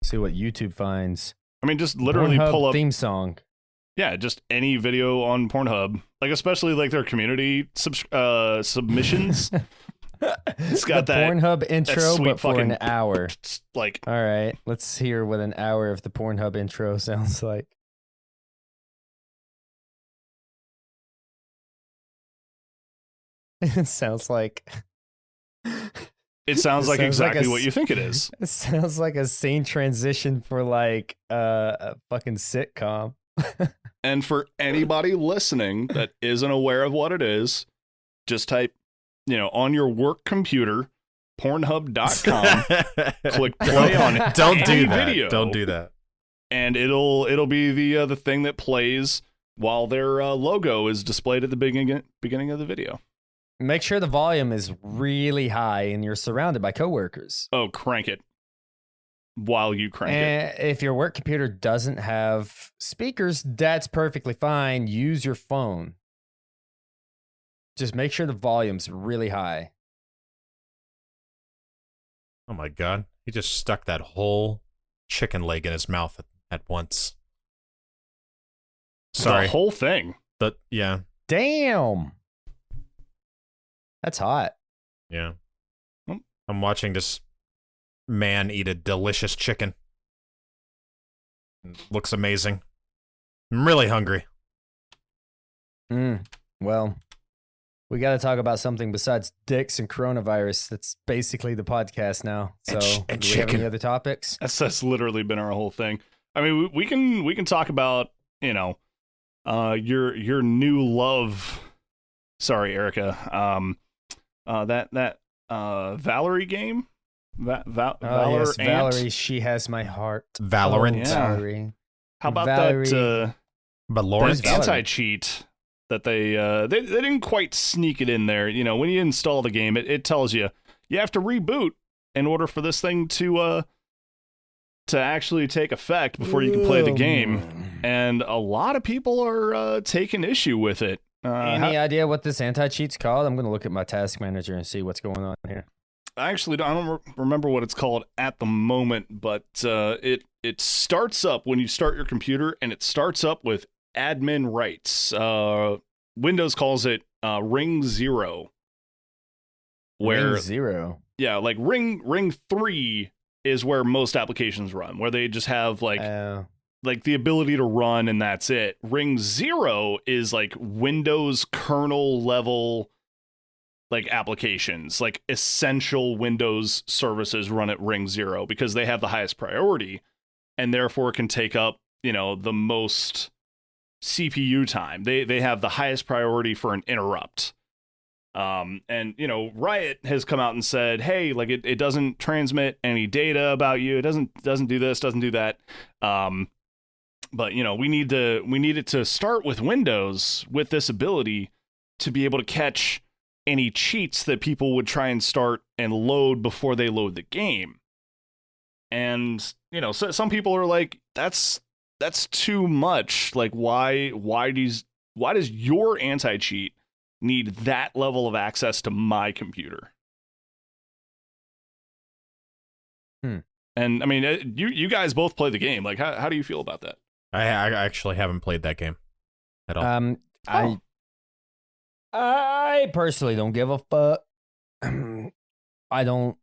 See what YouTube finds. I mean, just literally Pornhub pull up. theme song. Yeah, just any video on Pornhub, like especially like their community submissions. It's got the that- Pornhub intro, sweet but for fucking an hour. Like, All right, let's hear what an hour of the Pornhub intro sounds like. It sounds like. it sounds It like sounds exactly like a what you think it is. It sounds like a scene transition for like a fucking sitcom. And for anybody listening that isn't aware of what it is, just type, on your work computer, Pornhub.com, click play on it. Don't any do that. video, Don't do that. and it'll be the thing that plays while their logo is displayed at the beginning of the video. Make sure the volume is really high and you're surrounded by coworkers. Oh, crank it while you crank it. And if your work computer doesn't have speakers, that's perfectly fine. Use your phone. Just make sure the volume's really high. Oh my god. He just stuck that whole chicken leg in his mouth at once. Sorry. The whole thing. Yeah. Damn. That's hot. Yeah. Hmm. I'm watching this man eat a delicious chicken. It looks amazing. I'm really hungry. Well, we got to talk about something besides dicks and coronavirus. That's basically the podcast now. So, And do we have any chicken. other topics? That's literally been our whole thing. I mean, we can talk about your new love. Sorry, Erica. That Valerie game. Oh, Valor yes, Valerie. She has my heart. Valorant. Oh, Yeah. Valerie. How about Valerie- that But Lawrence, Valerie. anti-cheat that they didn't quite sneak it in there. You know, when you install the game, it tells you have to reboot in order for this thing to actually take effect before you can play the game. And a lot of people are taking issue with it. Any idea what this anti-cheat's called? I'm going to look at my task manager and see what's going on here. I don't remember what it's called at the moment, but it starts up when you start your computer, and it starts up with admin rights. Windows calls it Ring 0. Where Ring 0. yeah, like Ring 3 is where most applications run, where they just have like the ability to run and that's it. Ring 0 is like Windows kernel level like applications, like essential Windows services run at Ring 0 because they have the highest priority and therefore can take up, you know, the most CPU time. They have the highest priority for an interrupt. And you know, Riot has come out and said, hey, like it doesn't transmit any data about you. It doesn't do this, doesn't do that. But you know, we need it to start with Windows with this ability to be able to catch any cheats that people would try and start and load before they load the game. And you know, so some people are like, that's too much. Like, why does your anti-cheat need that level of access to my computer? And I mean, you guys both play the game. Like, how do you feel about that? I actually haven't played that game at all. I personally don't give a fuck. I don't.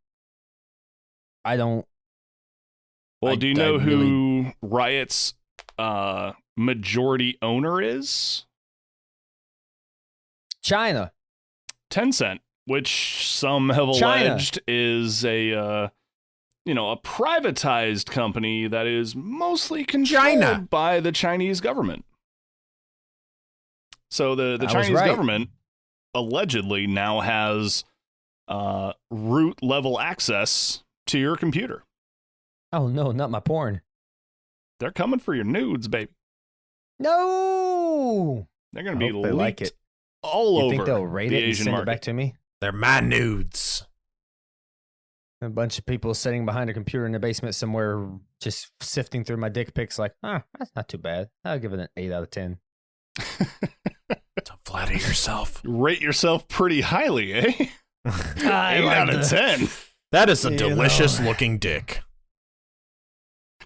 Well, do you know who Riot's majority owner is? China. Tencent, which some have alleged is a privatized company that is mostly controlled by the Chinese government. So the Chinese government allegedly now has root level access to your computer. Oh no, not my porn. They're coming for your nudes, baby. No. They're going to be Hope they leaked like it. all You over think they'll rate the it and Asian send market. it back to me? They're my nudes. A bunch of people sitting behind a computer in the basement somewhere, just sifting through my dick pics. Like, that's not too bad. I'll give it an 8 out of 10. Don't flatter yourself. Rate yourself pretty highly, eh? 8 out of 10. That is a delicious looking dick.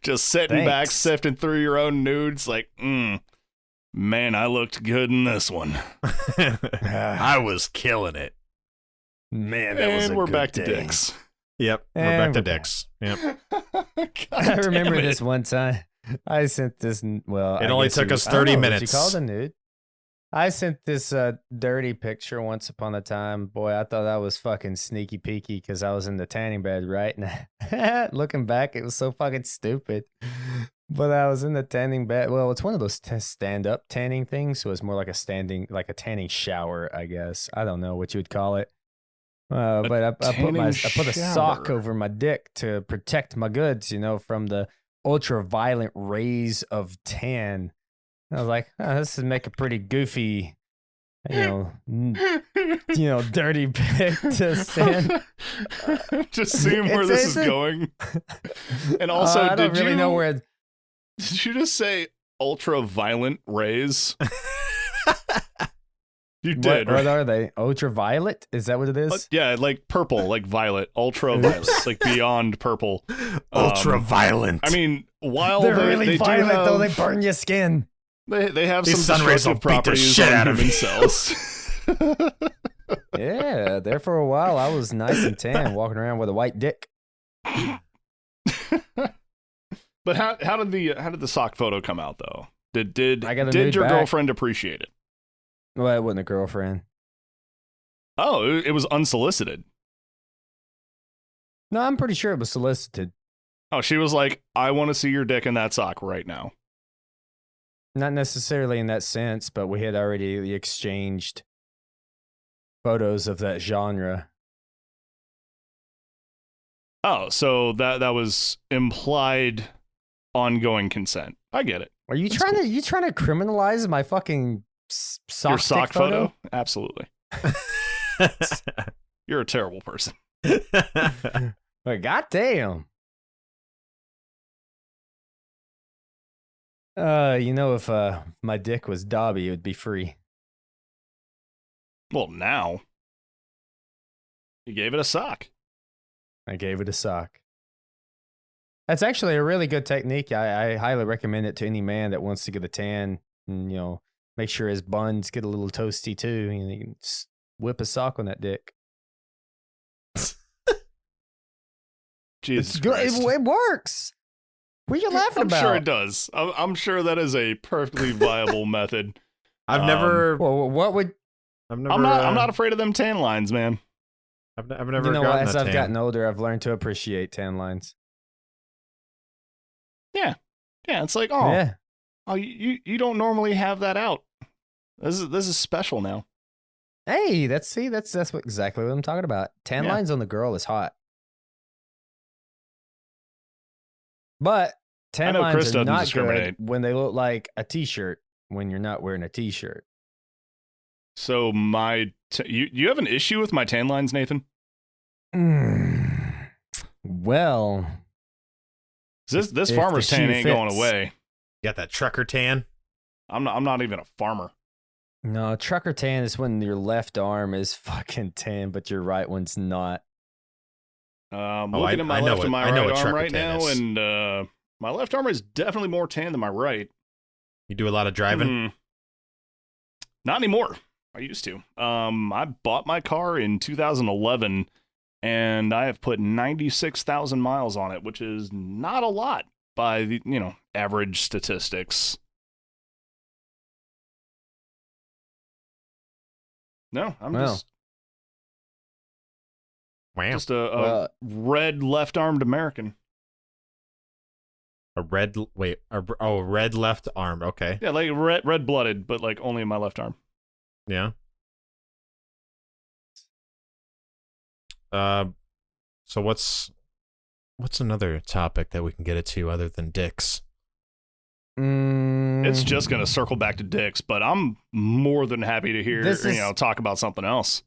Just sitting back, sifting through your own nudes, like, man, I looked good in this one. I was killing it. Man, that was a we're good back day. to dicks. Yep, we're And back to we're back. dicks. Yep. I remember this one time. I sent this. Well, It I only guess took was- us I don't 30 know, minutes. Was you called a nude? I sent this dirty picture once upon a time. Boy, I thought I was fucking sneaky peeky because I was in the tanning bed, right? And looking back, it was so fucking stupid. But I was in the tanning bed. Well, it's one of those stand-up tanning things, so it's more like a tanning shower, I guess. I don't know what you would call it. But I put a sock shower. over my dick to protect my goods, from the ultraviolet rays of tan. I was like, this would make a pretty goofy, dirty pic to send. Just seeing where this is going. And also, I don't really know where. Did you just say ultraviolet rays? You did. What are they? Ultraviolet? Is that what it is? Yeah, like purple, like violet, ultraviolet, like beyond purple. Ultraviolet. I mean, while They're they really do violent, have, though. They burn your skin. They have These some sun rays will destructive beat the properties shit on out of human me. cells. Yeah, there for a while, I was nice and tan, walking around with a white dick. But how did the sock photo come out though? Did I got a nude your back. girlfriend appreciate it? Well, it wasn't a girlfriend. Oh, it was unsolicited. No, I'm pretty sure it was solicited. Oh, she was like, I want to see your dick in that sock right now. Not necessarily in that sense, but we had already exchanged photos of that genre. Oh, so that was implied ongoing consent. I get it. Are you That's trying cool. to sock Your stick sock photo? Absolutely. You're a terrible person. Like, goddamn. If my dick was Dobby, it would be free. Well, now you gave it a sock. I gave it a sock. That's actually a really good technique. I highly recommend it to any man that wants to get a tan and, make sure his buns get a little toasty too. And you can just whip a sock on that dick. Jesus It's good. Christ. It works. What are you laughing I'm about? sure it does. I'm sure that is a perfectly viable method. I've never. Well, what would I've never. I'm not afraid of them tan lines, man. I've never. you know? gotten As a I've tan. gotten older, I've learned to appreciate tan lines. Yeah, it's like, Yeah. you don't normally have that out. This is special now. Hey, that's exactly what I'm talking about. Tan Yeah. lines on the girl is hot. But I tan know lines Chris are doesn't not discriminate. good when they look like a t-shirt when you're not wearing a t-shirt. So you have an issue with my tan lines, Nathan? Well, This if farmer's the tan shoe ain't going fits. away. You got that trucker tan. I'm not even a farmer. no, trucker tan is when your left arm is fucking tan, but your right one's not. Looking at my I know left what- and my I know right what arm trucker right tan now, is. and my left arm is definitely more tan than my right. You do a lot of driving. Hmm. Not anymore. I used to. I bought my car in 2011, and I have put 96,000 miles on it, which is not a lot by the average statistics. No, I'm Wow. just Wow. a red left-armed American. A red. Wait. A red left arm. Okay. Yeah, like red-blooded, but like only in my left arm. Yeah. So what's another topic that we can get into other than dicks? It's just gonna circle back to dicks, but I'm more than happy to hear talk about something else.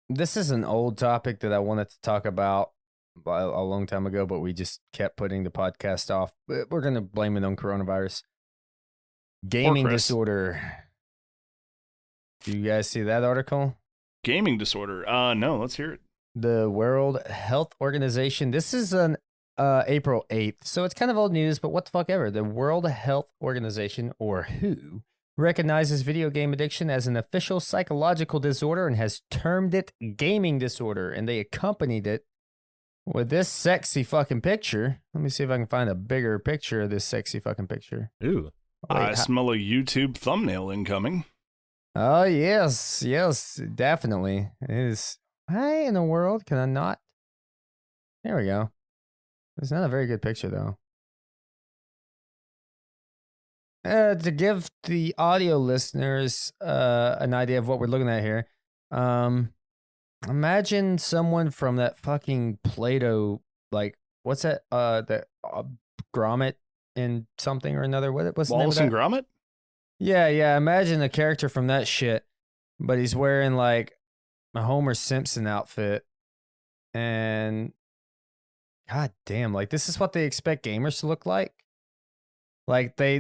This is an old topic that I wanted to talk about a long time ago, but we just kept putting the podcast off. But we're going to blame it on coronavirus. Gaming Chris. disorder. Do you guys see that article? Gaming disorder. No, let's hear it. The World Health Organization. This is on April 8th, so it's kind of old news, but what the fuck ever. The World Health Organization, or WHO, recognizes video game addiction as an official psychological disorder and has termed it gaming disorder, and they accompanied it with this sexy fucking picture. Let me see if I can find a bigger picture of this sexy fucking picture. Ooh. I smell a YouTube thumbnail incoming. Oh, yes, definitely. It is. Why in the world can I not? There we go. It's not a very good picture, though. To give the audio listeners an idea of what we're looking at here, imagine someone from that fucking Play-Doh, like, what's that? The Gromit in something or another. What's the name of Wallace that? and Gromit? Yeah. Imagine a character from that shit, but he's wearing like a Homer Simpson outfit, and god damn, like this is what they expect gamers to look like. Like they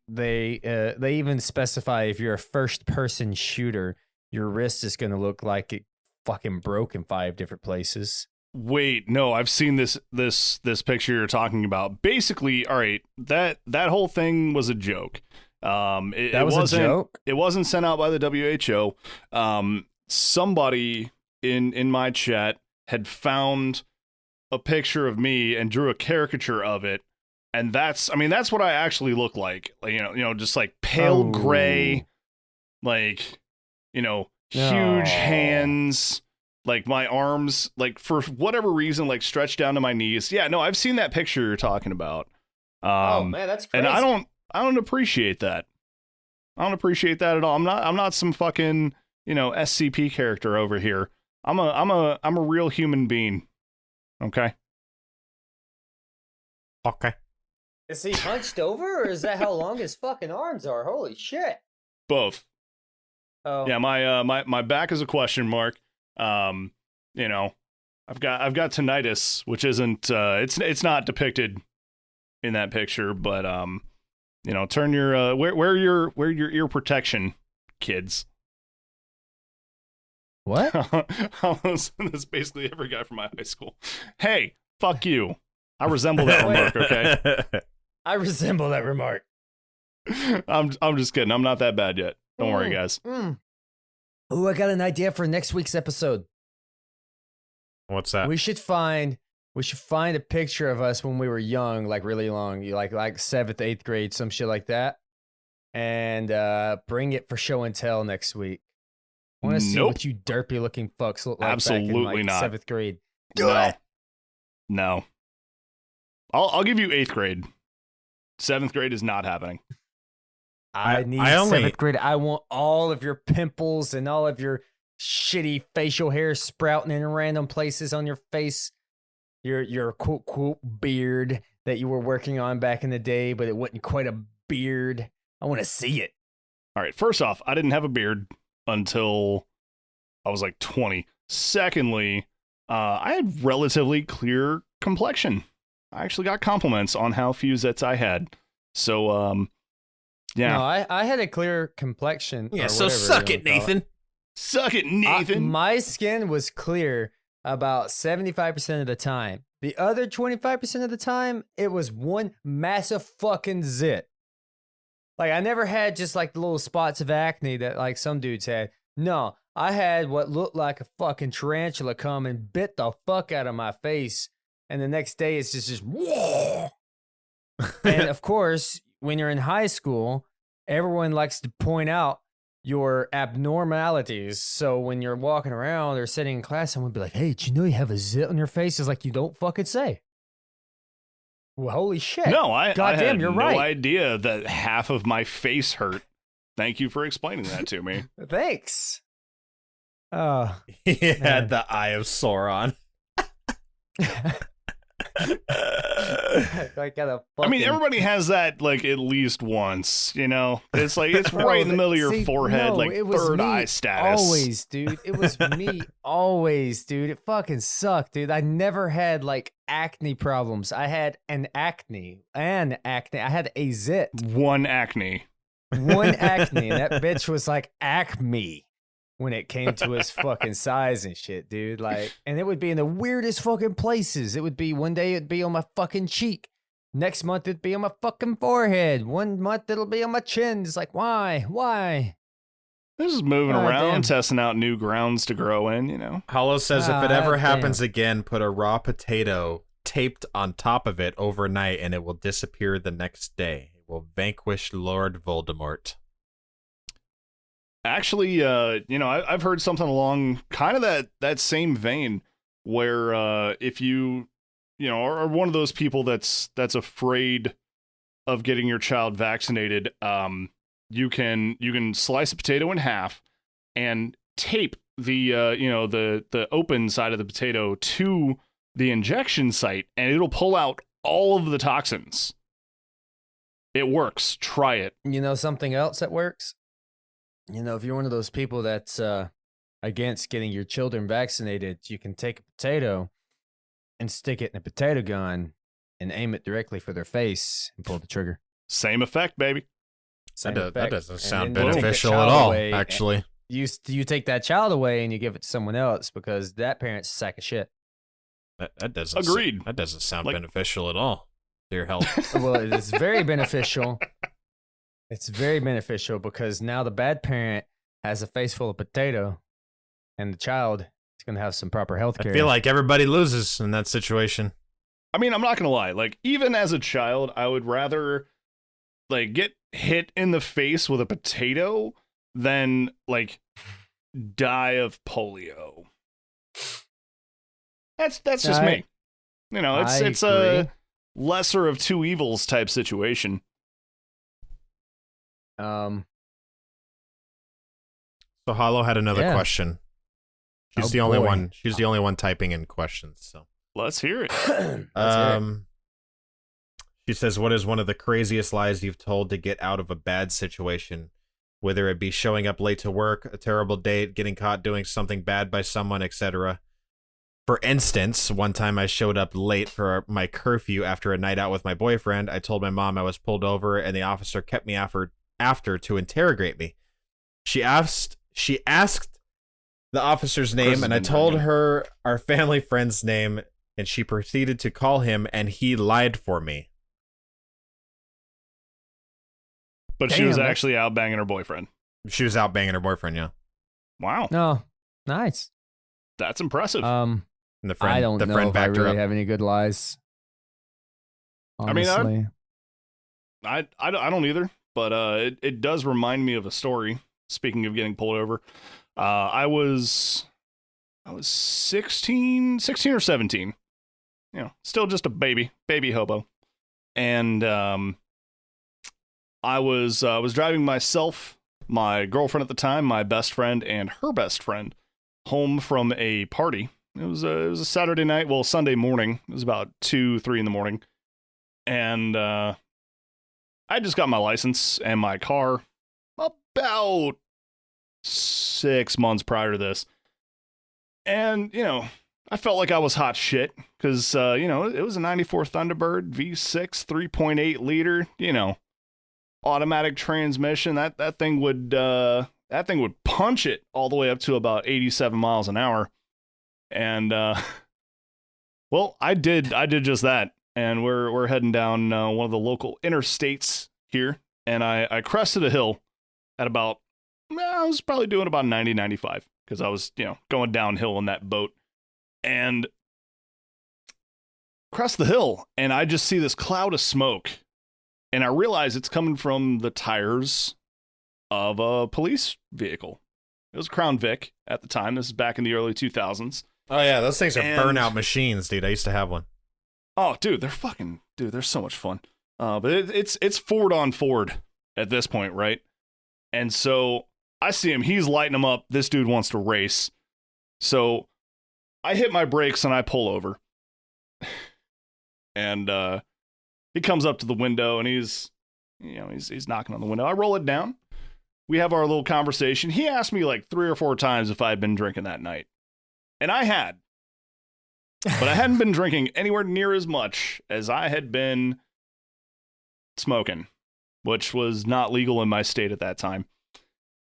even specify if you're a first person shooter, your wrist is gonna look like it fucking broke in 5 different places. Wait, no, I've seen this picture you're talking about. Basically, all right, that whole thing was a joke. It was a joke. It wasn't sent out by the WHO. Somebody in my chat had found a picture of me and drew a caricature of it, and that's what I actually look like. Like, just like pale gray, like, huge hands. Like my arms, like for whatever reason, like stretched down to my knees. Yeah, no, I've seen that picture you're talking about. Oh man, that's crazy. And I don't appreciate that. I don't appreciate that at all. I'm not some fucking, SCP character over here. I'm a real human being. Okay. Okay. Is he hunched over, or is that how long his fucking arms are? Holy shit! Both. Oh, Yeah, my back is a question mark. You know, I've got tinnitus, which isn't it's not depicted in that picture, but you know, turn your wear your ear protection, kids. what? Almost that's basically every guy from my high school. Hey, fuck you. I resemble that remark, okay? I resemble that remark. I'm just kidding. I'm not that bad yet. Don't worry, guys. Oh, I got an idea for next week's episode. What's that? We should find a picture of us when we were young, like really long, like 7th, 8th grade, some shit like that, and bring it for show and tell next week. I want to see what you derpy looking fucks look like. Absolutely back in, not. 7th grade. No. I'll give you 8th grade. 7th grade is not happening. I need 7th grade. I want all of your pimples and all of your shitty facial hair sprouting in random places on your face. Your quote beard that you were working on back in the day, but it wasn't quite a beard. I want to see it. All right. First off, I didn't have a beard until I was like 20. Secondly, I had relatively clear complexion. I actually got compliments on how few zits I had. So, yeah. No, I had a clear complexion. Yeah, so suck it, Nathan. Suck it, Nathan. My skin was clear about 75% of the time. The other 25% of the time, it was one massive fucking zit. Like, I never had just like the little spots of acne that like some dudes had. No, I had what looked like a fucking tarantula come and bit the fuck out of my face. And the next day, it's just whoa. And of course, when you're in high school, everyone likes to point out your abnormalities. So when you're walking around or sitting in class, someone would be like, hey, did you know you have a zit on your face? It's like, you don't fucking say. Well, holy shit. No, I had you're no right. idea that half of my face hurt. Thank you for explaining that to me. Thanks. Oh, He had the Eye of Sauron. I got a fucking... I mean, everybody has that like at least once, you know? It's like it's right in the middle of your forehead, no, like it was third me eye status. Always, dude. It was me always, dude. It fucking sucked, dude. I never had like acne problems. I had an acne. I had a zit. One acne. One acne. And that bitch was like acme when it came to his fucking size and shit, dude. Like, and it would be in the weirdest fucking places. It would be one day it'd be on my fucking cheek. Next month it'd be on my fucking forehead. 1 month it'll be on my chin. It's like, why? Why? This is moving around, damn. testing out new grounds to grow in, you know? Hollow says if it ever damn. happens again, put a raw potato taped on top of it overnight and it will disappear the next day. It will vanquish Lord Voldemort. Actually, you know, I've heard something along kind of that same vein where if you know, are one of those people that's afraid of getting your child vaccinated, you can slice a potato in half and tape the you know, the open side of the potato to the injection site, and it'll pull out all of the toxins. It works. Try it. You know something else that works? You know, if you're one of those people that's against getting your children vaccinated, you can take a potato and stick it in a potato gun and aim it directly for their face and pull the trigger. Same effect, baby. That doesn't sound then you take the beneficial at child all, away, actually. You take that child away and you give it to someone else because that parent's a sack of shit. That doesn't Agreed. That doesn't sound Like- beneficial at all to your health. Well, it's very beneficial. It's very beneficial because now the bad parent has a face full of potato and the child is going to have some proper health care. I feel like everybody loses in that situation. I mean, I'm not gonna lie. Like, even as a child, I would rather like get hit in the face with a potato than like die of polio. That's just me. You know, it's a lesser of two evils type situation. So Hollow had another question. She's the only one. She's the only one typing in questions. So Let's hear it. She says, what is one of the craziest lies you've told to get out of a bad situation? Whether it be showing up late to work, a terrible date, getting caught doing something bad by someone, etc. For instance, one time I showed up late for my curfew after a night out with my boyfriend. I told my mom I was pulled over, and the officer kept me after to interrogate me. She asked the officer's name, and I told her our family friend's name, and she proceeded to call him, and he lied for me. But she was actually out banging her boyfriend. She was out banging her boyfriend, yeah. Wow. No, nice. That's impressive. And the friend, I don't the know friend if I backed her really up. have any good lies. I Honestly. mean, I don't either, but it does remind me of a story. Speaking of getting pulled over, I was 16 or 17. You know, still just a baby hobo, and I was driving myself, my girlfriend at the time, my best friend, and her best friend home from a party. It was a Saturday night, well, Sunday morning. It was about 2-3 in the morning, and I just got my license and my car about 6 months prior to this, and you know, I felt like I was hot shit because you know, it was a '94 Thunderbird V6 3.8 liter, you know, automatic transmission. That thing would punch it all the way up to about 87 miles an hour. And well, I did just that, and we're heading down one of the local interstates here, and I crested a hill at about, I was probably doing about 90-95 because I was, you know, going downhill in that boat, and crest the hill, and I just see this cloud of smoke, and I realize it's coming from the tires of a police vehicle. It was a Crown Vic at the time. This is back in the early 2000s. Oh yeah, those things are burnout machines, dude. I used to have one. Oh, dude, they're so much fun. But it's Ford on Ford at this point, right? And so I see him. He's lighting him up. This dude wants to race. So I hit my brakes and I pull over. And he comes up to the window and he's knocking on the window. I roll it down. We have our little conversation. He asked me like 3 or 4 times if I had been drinking that night. And I had. But I hadn't been drinking anywhere near as much as I had been smoking, which was not legal in my state at that time.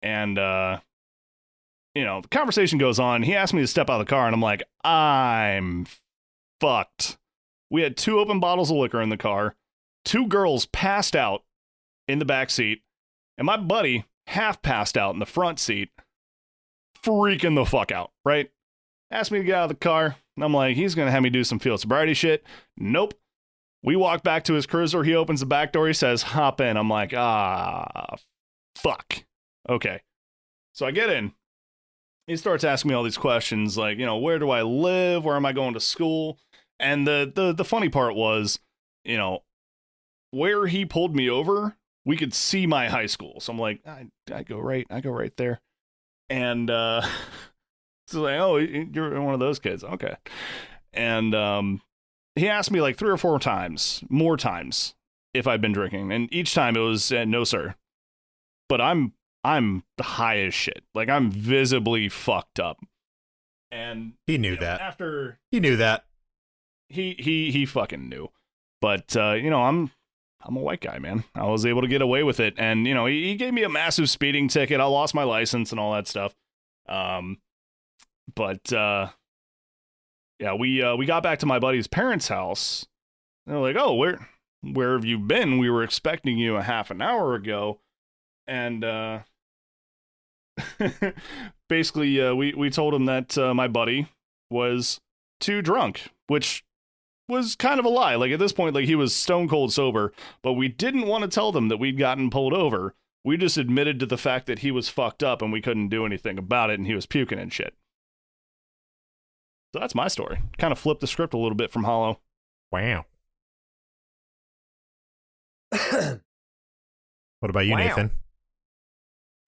And, you know, the conversation goes on. He asked me to step out of the car, and I'm like, I'm fucked. We had 2 open bottles of liquor in the car, 2 girls passed out in the back seat, and my buddy half passed out in the front seat, freaking the fuck out, right? Asked me to get out of the car, and I'm like, he's going to have me do some field sobriety shit. Nope. We walk back to his cruiser. He opens the back door. He says, hop in. I'm like, fuck. Okay. So I get in. He starts asking me all these questions, like, you know, where do I live? Where am I going to school? And the funny part was, you know, where he pulled me over, we could see my high school. So I'm like, I go right there. And so like, oh, you're one of those kids. Okay. And he asked me like 3 or 4 times, more times, if I'd been drinking. And each time it was, no, sir. But I'm high as shit. Like, I'm visibly fucked up. And he knew that. After he knew that. He fucking knew. But you know, I'm a white guy, man. I was able to get away with it. And you know, he gave me a massive speeding ticket. I lost my license and all that stuff. But yeah, we got back to my buddy's parents' house. And they're like, "Oh, where have you been? We were expecting you a half an hour ago." And basically, we told him that my buddy was too drunk, which was kind of a lie. Like, at this point, like, he was stone cold sober, but we didn't want to tell them that we'd gotten pulled over. We just admitted to the fact that he was fucked up and we couldn't do anything about it, and he was puking and shit. So that's my story. Kind of flipped the script a little bit from Hollow. Wow. What about you, Wow. Nathan?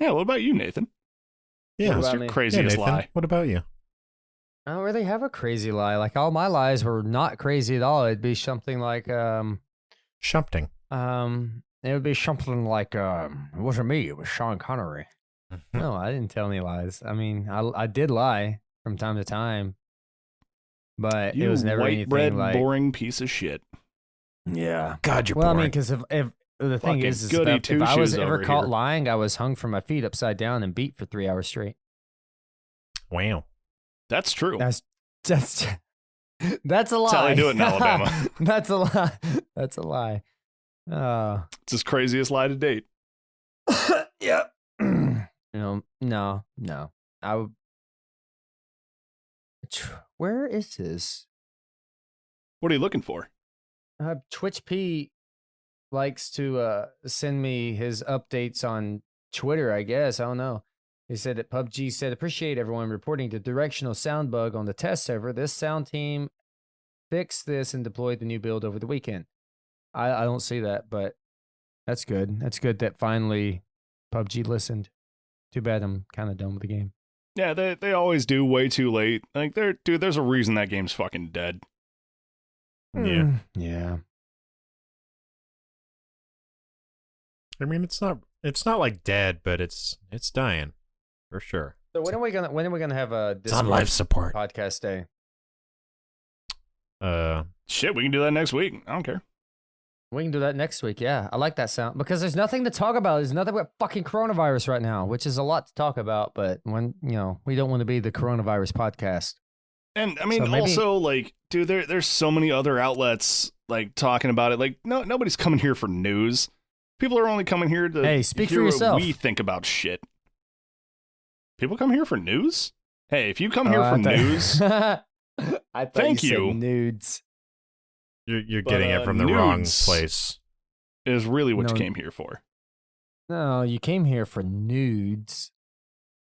Yeah, what about you, Nathan? Yeah, What's about your me? craziest Nathan. lie? What about you? I don't really have a crazy lie. Like, all my lies were not crazy at all. It'd be something like, Shumpting. It would be something like, it wasn't me, it was Sean Connery. No, I didn't tell any lies. I mean, I did lie from time to time, but You it was never white anything bread, like. boring piece of shit. Yeah. God, you're Well, I boring. mean, because if the thing Fucking is goody if I was two-shoes ever over caught here. lying, I was hung from my feet upside down and beat for 3 hours straight. Wow. That's true. That's that's a lie. That's how they do it in Alabama. That's a lie. That's a lie. It's his craziest lie to date. Yep. No. I would. Where is this? What are you looking for? Twitch P likes to send me his updates on Twitter, I guess. I don't know. He said that PUBG said, appreciate everyone reporting the directional sound bug on the test server. This sound team fixed this and deployed the new build over the weekend. I don't see that, but that's good. That's good that finally PUBG listened. Too bad I'm kind of done with the game. Yeah, they always do way too late. Like, there's a reason that game's fucking dead. Yeah. Yeah. I mean, it's not like dead, but it's dying for sure. So when are we gonna have a It's on life support. podcast day? Shit, we can do that next week. I don't care. We can do that next week. Yeah, I like that sound because there's nothing to talk about. There's nothing but fucking coronavirus right now, which is a lot to talk about. But when we don't want to be the coronavirus podcast. And I mean, So maybe- also, like, dude, there's so many other outlets like talking about it. Like, nobody's coming here for news. People are only coming here to Hey, speak for hear yourself. what we think about shit. People come here for news? Hey, if you come here Oh, for I thought- news, I thought Thank you. you. Said nudes. You're But, getting it from the wrong nudes- place. is really what No. you came here for. No, you came here for nudes,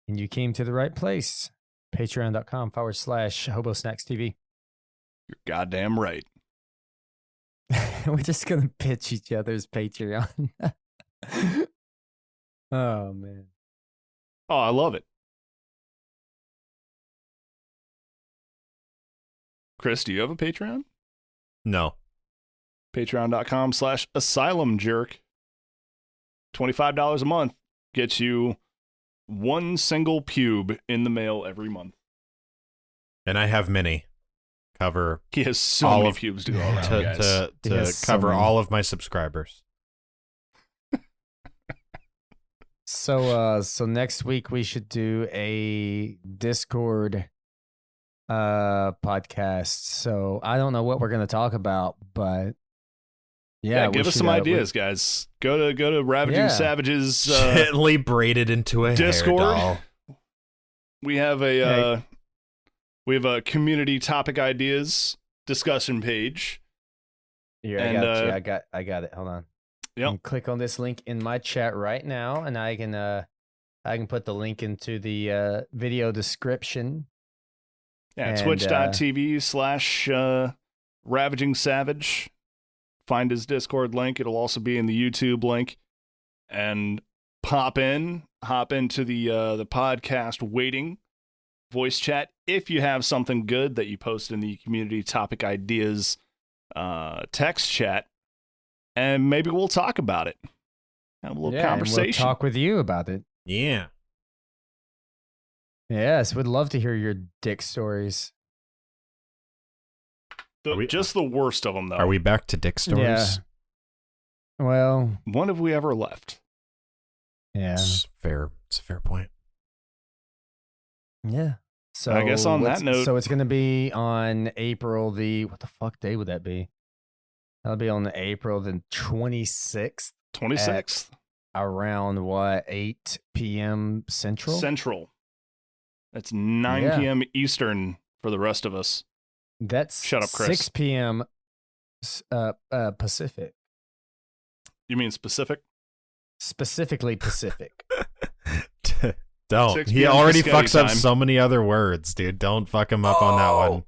and you came to the right place. Patreon.com/HoboSnacksTV. You're goddamn right. We're just gonna pitch each other's Patreon. Oh man. Oh, I love it. Chris, do you have a Patreon? No. Patreon.com/asylumjerk. $25 a month gets you one single pube in the mail every month. And I have many. Cover He has so All many of- pubes to go around, guys. to Yes, so cover many. all of my subscribers. So next week we should do a Discord podcast. So I don't know what we're gonna talk about, but Yeah, we give us should, some ideas, guys. Go to Ravaging Yeah. Savage's. Gently braided into a Discord? hair doll. We have a community topic ideas discussion page. Here, And, I got it. Hold on. Yep. You can click on this link in my chat right now, and I can put the link into the video description. Yeah, And, twitch.tv/Ravaging Savage. Find his Discord link. It'll also be in the YouTube link. And hop into the podcast waiting voice chat if you have something good that you post in the community topic ideas text chat. And maybe we'll talk about it. Have a little And conversation. we'll talk with you about it. Yeah. Yes, would love to hear your dick stories. Just the worst of them, though. Are we back to dick stories? Yeah. Well, When have we ever left? yeah, It's fair. It's a fair point. yeah. So I guess on that note- so it's gonna be on April what the fuck day would that be? That'll be on April the 26th 26th? around 8 p.m. Central. Central. That's 9 Yeah. p.m. Eastern for the rest of us. That's Shut up, Chris. 6 p.m. Pacific. You mean specific? Specifically Pacific. Don't. 6 He p.m. already Scotty fucks up time. so many other words, dude. Don't fuck him up on that one.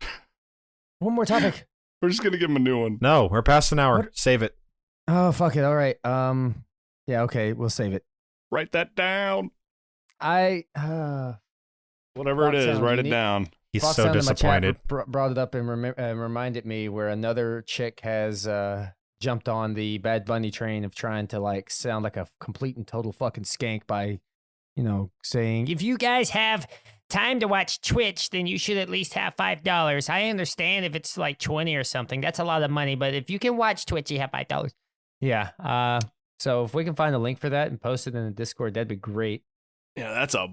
One more topic. We're just gonna give him a new one. No, we're past an hour. What? Save it. Oh, fuck it. All right. Yeah, okay, we'll save it. Write that down. I Whatever it is, Foxhound, write you it need- down. He's Fox so Sound in my chat disappointed. brought it up and reminded me where another chick has jumped on the Bad Bunny train of trying to like sound like a complete and total fucking skank by, saying, if you guys have time to watch Twitch, then you should at least have $5. I understand if it's like 20 or something. That's a lot of money, but if you can watch Twitch, you have $5. Yeah. So if we can find a link for that and post it in the Discord, that'd be great. Yeah, that's a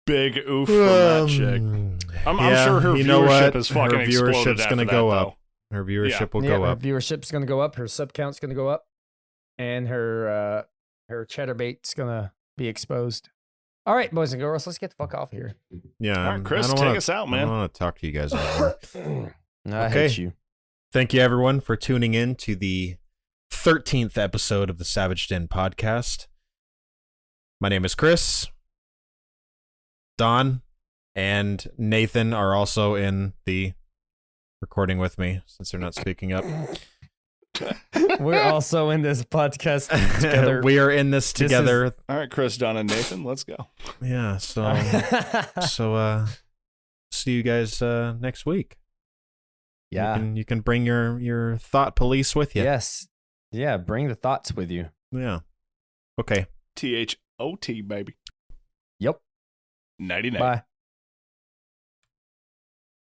big oof from that chick. I'm sure her viewership is fucking exploded. Her viewership's going to go up. Her viewership will go up. Her viewership's going to go up. Her sub count's going to go up. And her chatterbait's going to be exposed. All right, boys and girls, let's get the fuck off here. Yeah. All right, Chris, take us out, man. I don't want to talk to you guys anymore. I hate you. Thank you, everyone, for tuning in to the 13th episode of the Savage Den podcast. My name is Chris. Don and Nathan are also in the recording with me since they're not speaking up. We're also in this podcast together. We are in this together. All right, Chris, Don, and Nathan, let's go. Yeah, so see you guys next week. Yeah. You can bring your thought police with you. Yes. Yeah, bring the thoughts with you. Yeah. Okay. THOT, baby. Yep. 99. Bye.